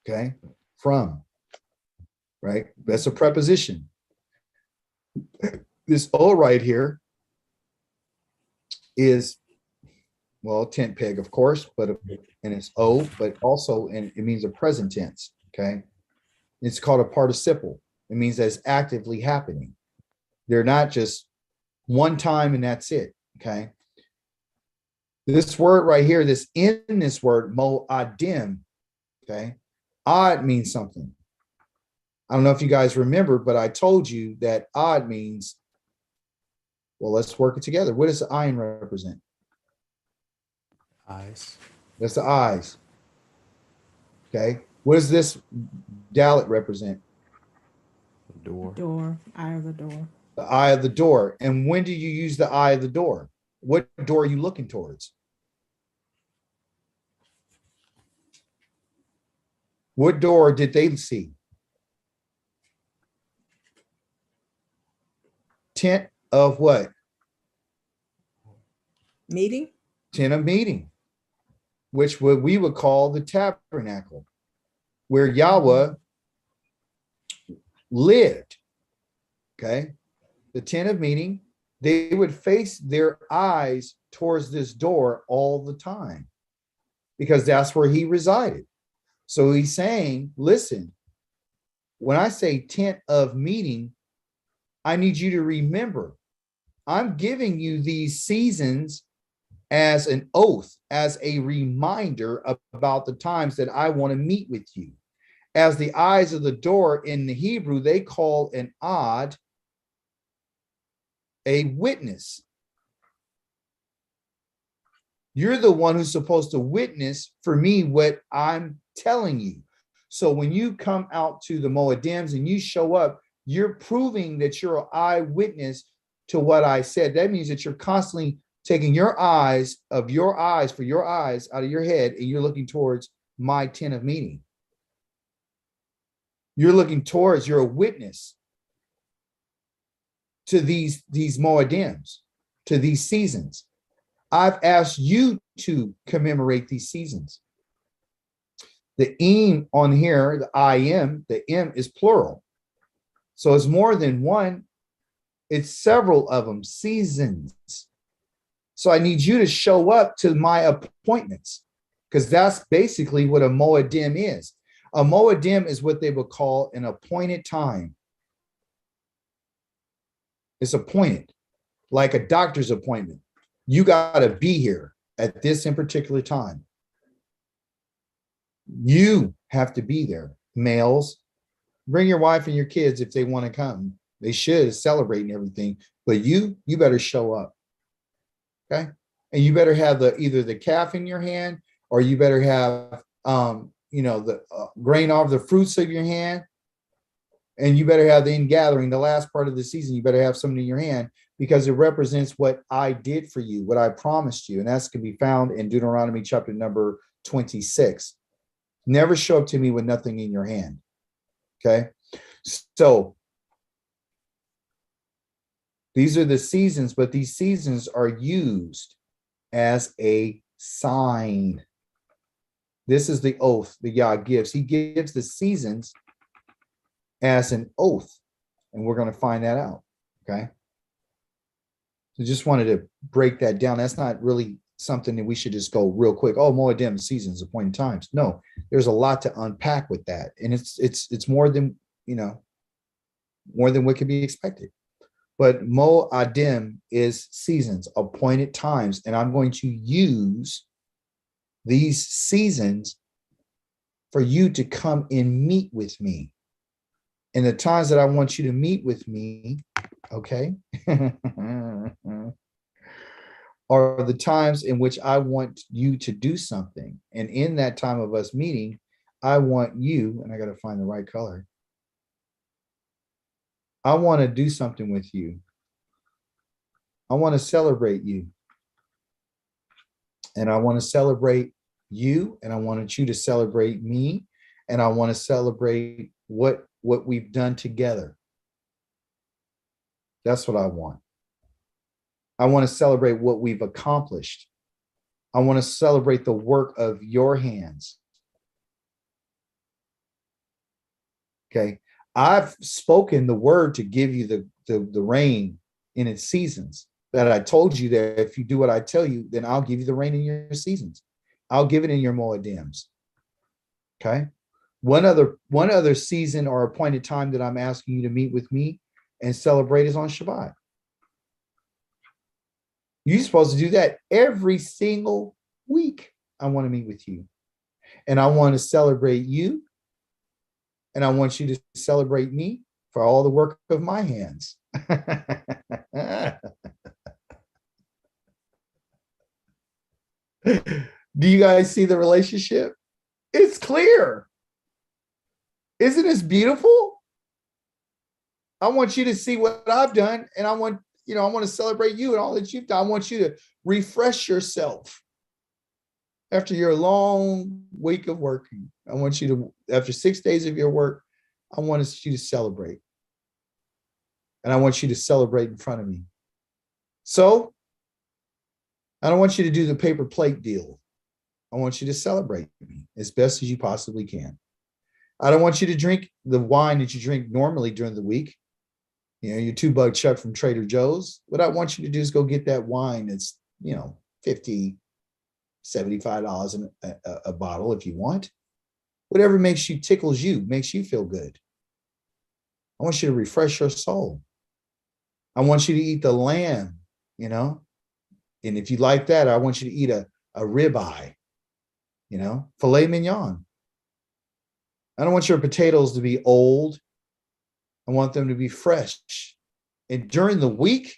Okay. From. Right. That's a preposition. This O right here is, well, tent peg, of course, but and it's O, but also and it means a present tense. Okay. It's called a participle. It means that it's actively happening. They're not just one time and that's it. Okay. This word right here, this in this word, mo'adim, okay, odd means something. I don't know if you guys remember, but I told you that odd means, well, let's work it together. What does the ayin represent? Eyes. That's the eyes. Okay. What does this dalet represent? Door. Door, eye of the door. The eye of the door. And when do you use the eye of the door? What door are you looking towards? What door did they see? Tent of what? Meeting? Tent of meeting, which we would call the tabernacle, where Yahweh lived. Okay. The tent of meeting, they would face their eyes towards this door all the time because that's where he resided. So he's saying, listen, when I say tent of meeting, I need you to remember, I'm giving you these seasons as an oath, as a reminder about the times that I want to meet with you. As the eyes of the door in the Hebrew, they call an odd a witness. You're the one who's supposed to witness for me what I'm telling you. So when you come out to the Moedims and you show up, you're proving that you're an eyewitness to what I said. That means that you're constantly taking your eyes for your eyes out of your head and you're looking towards my tent of meeting. You're looking towards, you're a witness to these Moedims, to these seasons. I've asked you to commemorate these seasons. The im on here, the im, the im is plural. So it's more than one. It's several of them, seasons. So I need you to show up to my appointments because that's basically what a Moedim is. A Moedim is what they would call an appointed time. It's appointed, like a doctor's appointment. You got to be here at this in particular time. You have to be there. Males, bring your wife and your kids if they want to come. They should celebrate and everything, but you better show up. Okay. And you better have either the calf in your hand or you better have, the grain off the fruits of your hand. And you better have the ingathering, the last part of the season, you better have something in your hand because it represents what I did for you, what I promised you. And that's can be found in Deuteronomy chapter number 26. Never show up to me with nothing in your hand. Okay. So these are the seasons, but these seasons are used as a sign. This is the oath that Yah gives. He gives the seasons as an oath, and we're going to find that out. Okay. So just wanted to break that down. That's not really something that we should just go real quick. Oh, Moedim seasons, appointed times. No, there's a lot to unpack with that, and it's more than more than what could be expected. But Moedim is seasons, appointed times, and I'm going to use these seasons for you to come and meet with me. And the times that I want you to meet with me, okay, are the times in which I want you to do something. And in that time of us meeting, I want you, and I got to find the right color. I want to do something with you. I want to celebrate you. And I want to celebrate you, and I wanted you to celebrate me, and I want to celebrate what we've done together. That's what I want. I want to celebrate what we've accomplished. I want to celebrate the work of your hands. Okay. I've spoken the word to give you the rain in its seasons. That I told you that if you do what I tell you, then I'll give you the rain in your seasons. I'll give it in your moedims. Okay. One other season or appointed time that I'm asking you to meet with me and celebrate is on Shabbat. You're supposed to do that every single week. I want to meet with you. And I want to celebrate you. And I want you to celebrate me for all the work of my hands. Do you guys see the relationship? It's clear. Isn't this beautiful? I want you to see what I've done, and I want to celebrate you and all that you've done. I want you to refresh yourself after your long week of working. I want you to, after 6 days of your work, I want you to celebrate. And I want you to celebrate in front of me. So I don't want you to do the paper plate deal. I want you to celebrate me as best as you possibly can. I don't want you to drink the wine that you drink normally during the week. Your $2 chuck from Trader Joe's. What I want you to do is go get that wine that's, $50, $75 a bottle if you want. Whatever tickles you, makes you feel good. I want you to refresh your soul. I want you to eat the lamb, and if you like that, I want you to eat a ribeye, filet mignon. I don't want your potatoes to be old. I want them to be fresh. And during the week,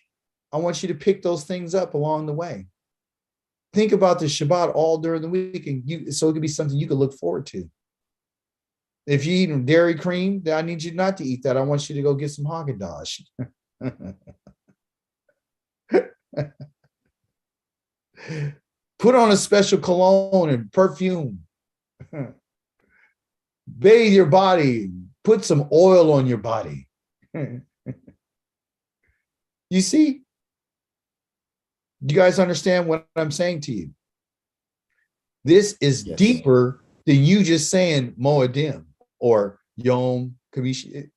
I want you to pick those things up along the way. Think about the Shabbat all during the week, and so it could be something you could look forward to. If you eat dairy cream, then I need you not to eat that. I want you to go get some Haagen-Dazs. Put on a special cologne and perfume. Bathe your body. Put some oil on your body. You see? Do you guys understand what I'm saying to you? This is deeper than you just saying Moedim or Yom Kavish.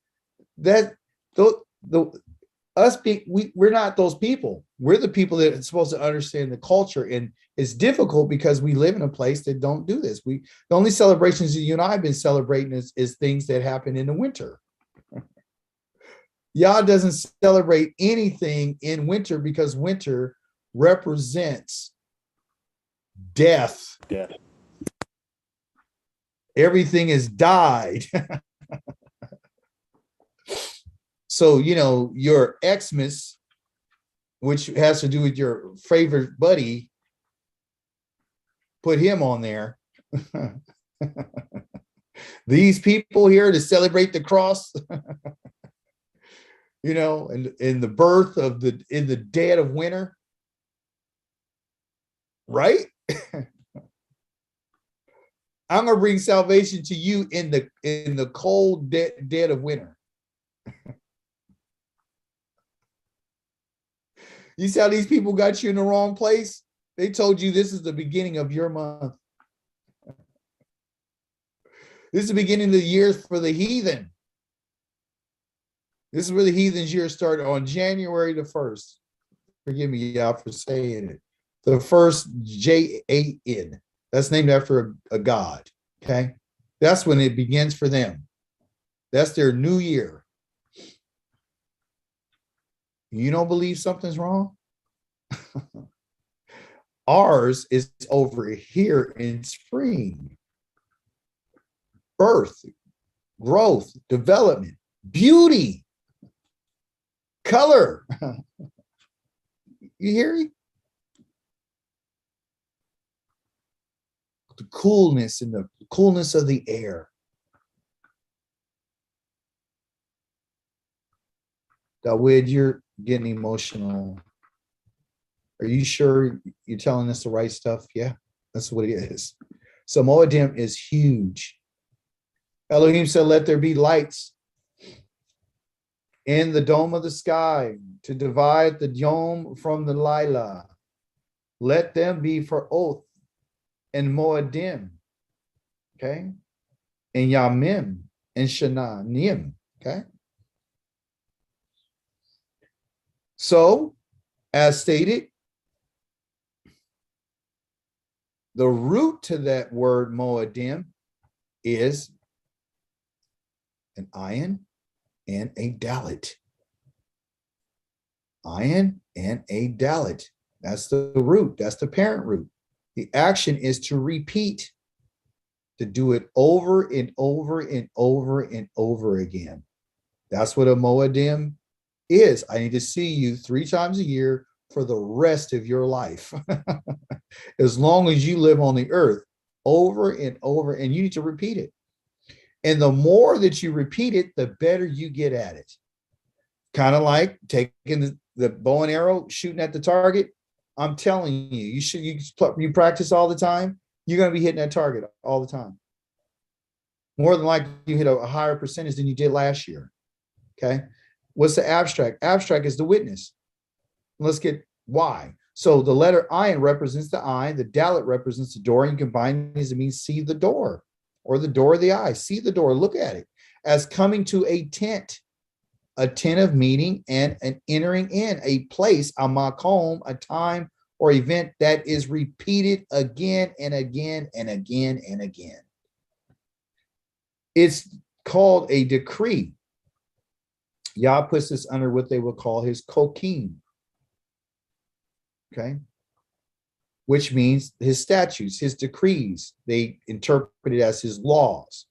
We're not those people. We're the people that are supposed to understand the culture, and it's difficult because we live in a place that don't do this. The only celebrations that you and I have been celebrating is things that happen in the winter. Yah doesn't celebrate anything in winter because winter represents death. Everything is died. So, your Xmas, which has to do with your favorite buddy, put him on there. These people here to celebrate the cross, and in the birth of in the dead of winter. Right? I'm going to bring salvation to you in the cold dead of winter. You see how these people got you in the wrong place? They told you this is the beginning of your month. This is the beginning of the year for the heathen. This is where the heathen's year started on January the 1st. Forgive me, y'all, for saying it. The first Jan. That's named after a god. Okay. That's when it begins for them. That's their new year. You don't believe something's wrong? Ours is over here in spring. Birth, growth, development, beauty, color. You hear me? The coolness and the coolness of the air. Dawid, you're getting emotional. Are you sure you're telling us the right stuff? Yeah, that's what it is. So Moedim is huge. Elohim said, let there be lights. In the dome of the sky, to divide the yom from the lila. Let them be for oath and moedim. Okay. And yamim and shananim. Okay. So, as stated, the root to that word moedim is an ayin and a dalet. Ayin and a dalet. That's the root. That's the parent root. The action is to repeat, to do it over and over and over and over again. That's what a moedim is. I need to see you 3 times a year for the rest of your life. As long as you live on the earth, over and over, and you need to repeat it. And the more that you repeat it, the better you get at it. Kind of like taking the bow and arrow, shooting at the target. I'm telling you, you practice all the time, you're going to be hitting that target all the time. More than likely, you hit a higher percentage than you did last year. Okay. What's the abstract? Abstract is the witness. Let's get why. So the letter ayin represents the eye, the dalet represents the door, and combine these, it means see the door, or the door of the eye. See the door, look at it as coming to a tent of meeting and an entering in a place, a makom, a time or event that is repeated again and again and again and again. It's called a decree. Yah puts this under what they will call his kokim. Okay. Which means his statutes, his decrees. They interpret it as his laws.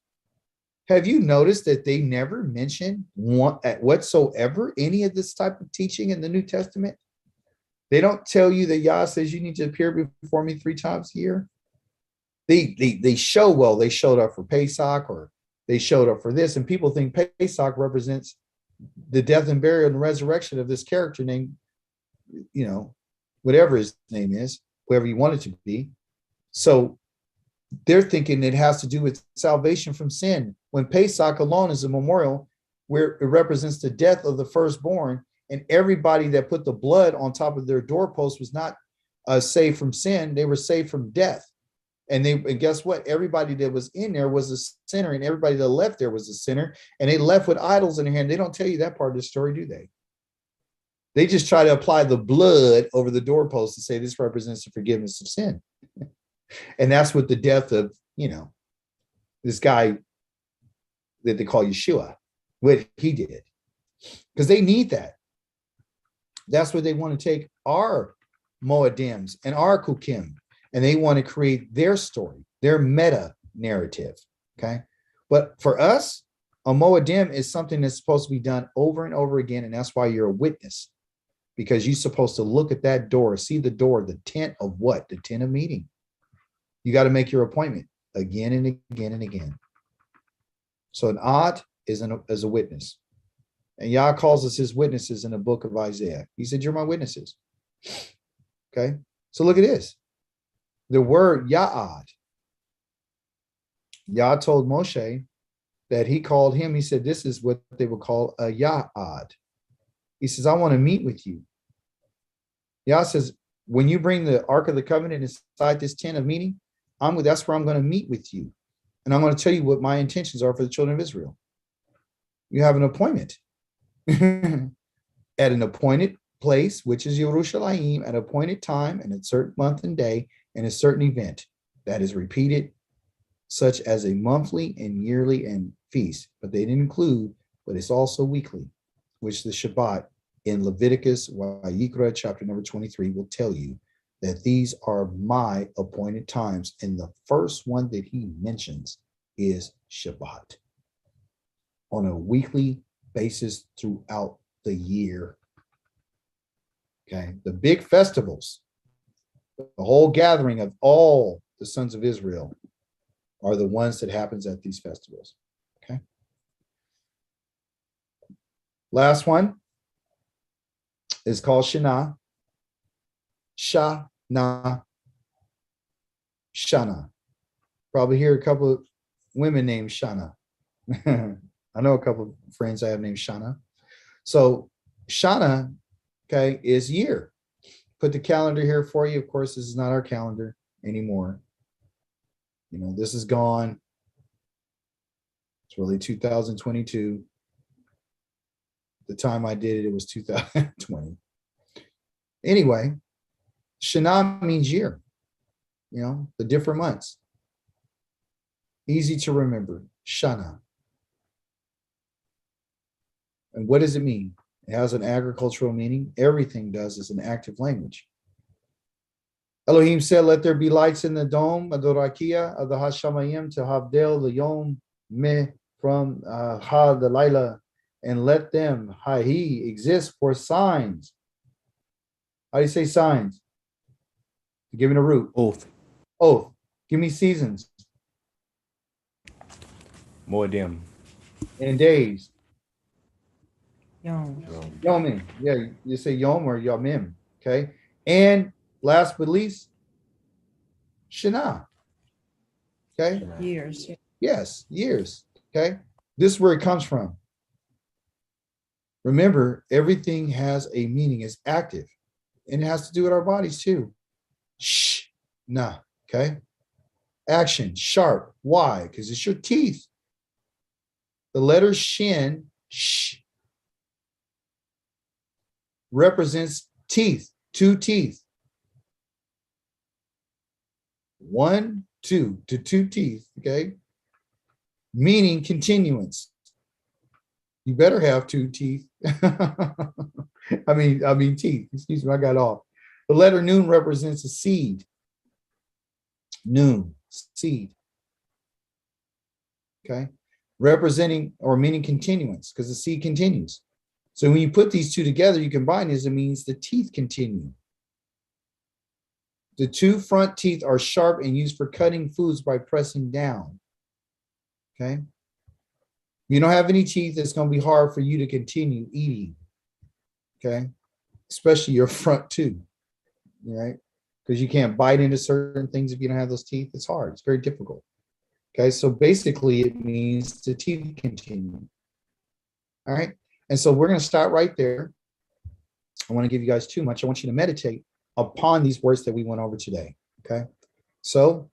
Have you noticed that they never mention whatsoever any of this type of teaching in the New Testament? They don't tell you that Yah says you need to appear before me 3 times a year. They show, well, they showed up for Pesach, or they showed up for this, and people think Pesach represents the death and burial and resurrection of this character named, whatever his name is, whoever you want it to be. So they're thinking it has to do with salvation from sin, when Pesach alone is a memorial where it represents the death of the firstborn, and everybody that put the blood on top of their doorpost was not saved from sin, they were saved from death. And guess what? Everybody that was in there was a sinner, and everybody that left there was a sinner, and they left with idols in their hand. They don't tell you that part of the story, do they? They just try to apply the blood over the doorpost and say this represents the forgiveness of sin. And that's what the death of, this guy that they call Yeshua, what he did. Because they need that. That's what they want to take our Moedims and our Kukim, and they want to create their story, their meta narrative. Okay. But for us, a Moedim is something that's supposed to be done over and over again. And that's why you're a witness, because you're supposed to look at that door, see the door, the tent of what? The tent of meeting. You got to make your appointment again and again and again. So an Ad is a witness. And Yah calls us his witnesses in the book of Isaiah. He said, you're my witnesses. Okay. So look at this. The word Ya'ad. Yah told Moshe that he called him. He said, this is what they would call a Ya'ad. He says, I want to meet with you. Yah says, when you bring the Ark of the Covenant inside this tent of meeting, that's where I'm going to meet with you. And I'm going to tell you what my intentions are for the children of Israel. You have an appointment at an appointed place, which is Yerushalayim, at an appointed time and a certain month and day and a certain event that is repeated, such as a monthly and yearly and feast. But they didn't include, but it's also weekly, which the Shabbat in Leviticus, Vayikra, chapter number 23, will tell you that these are my appointed times. And the first one that he mentions is Shabbat on a weekly basis throughout the year. Okay, the big festivals, the whole gathering of all the sons of Israel are the ones that happens at these festivals. Okay. Last one is called Shana. Shana. Shana. Probably hear a couple of women named Shana. I know a couple of friends I have named Shana. So Shana, okay, is year. Put the calendar here for you. Of course, this is not our calendar anymore. You know, this is gone. It's really 2022. The time I did it, it was 2020. Anyway, Shana means year, you know, the different months. Easy to remember, Shana. And what does it mean? It has an agricultural meaning. Everything does is an active language. Elohim said, let there be lights in the dome of the Rakia of the Hashamayim to Havdel the Yom Meh from Ha the Laila, and let them, Hahi, exist for signs. How do you say signs? Give me a root. Oath. Oath. Give me seasons Moedim. and days. Yom. Yomim. Yeah, you say Yom or Yomim. Okay. And last but least, Shana. Okay. Years. Yes, years. Okay. This is where it comes from. Remember, everything has a meaning, it's active, and it has to do with our bodies too. Shh, nah. Okay. Action, sharp. Why? Because it's your teeth. The letter shin, shh, represents teeth, two teeth. 1, 2 to two teeth, okay? Meaning continuance. You better have two teeth. I mean teeth. Excuse me, I got off. The letter noon represents a seed. Noon, seed. Okay? Representing or meaning continuance, because the seed continues. So when you put these two together, you combine this, it means the teeth continue. The two front teeth are sharp and used for cutting foods by pressing down. Okay. You don't have any teeth, it's going to be hard for you to continue eating. Okay. Especially your front two. Right. Because you can't bite into certain things if you don't have those teeth. It's hard. It's very difficult. Okay. So basically, it means the teeth continue. All right. And so we're going to start right there. I want to give you guys too much. I want you to meditate upon these words that we went over today. Okay. So,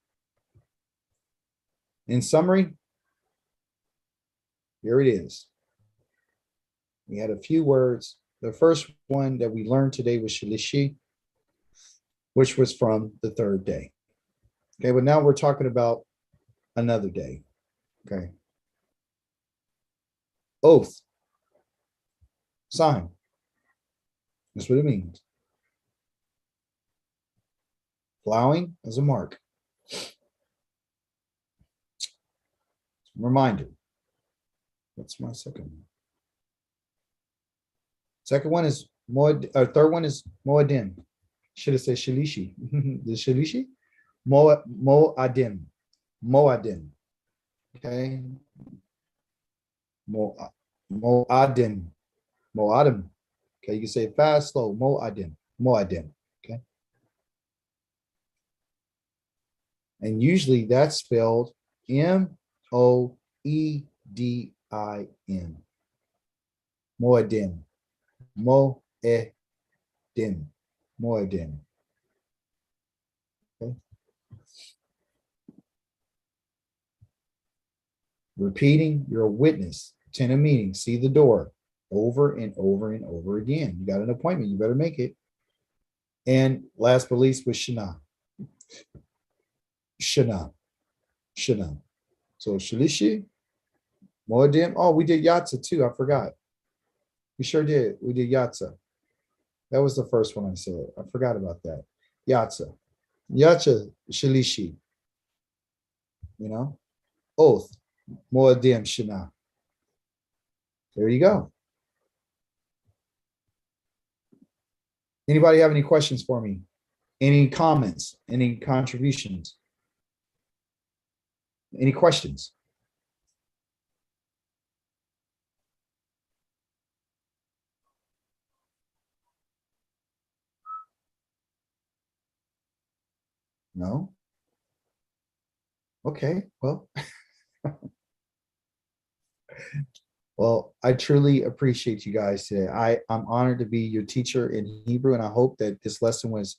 in summary, here it is. We had a few words. The first one that we learned today was Shalishi, which was from the third day. Okay, but now we're talking about another day. Okay. Oath. Sign. That's what it means. Plowing as a mark. Reminder. What's my second one? Second one is Moed, or third one is Moedim. Should have said Shalishi. The Shalishi? Moadim. Moadim. Okay. Moadim. Moadim. Okay, you can say it fast, slow. Moadim. Moadim. Okay. And usually that's spelled M-O-E-D-I-M. Moedim. Moedim. Moedim. Okay. Repeating, you're a witness. Attend a meeting, see the door over and over and over again. You got an appointment, you better make it. And last but least was Shana. Shana. Shana. So Shalishi, Moedim. Oh, we did Yatza too. I forgot. We sure did. We did Yatza. That was the first one I said. I forgot about that. Yatza. Yatza Shalishi. You know? Oath. Moedim Shana. There you go. Anybody have any questions for me? Any comments? Any contributions? Any questions? No? Okay, well. Well, I truly appreciate you guys today. I'm honored to be your teacher in Hebrew, and I hope that this lesson was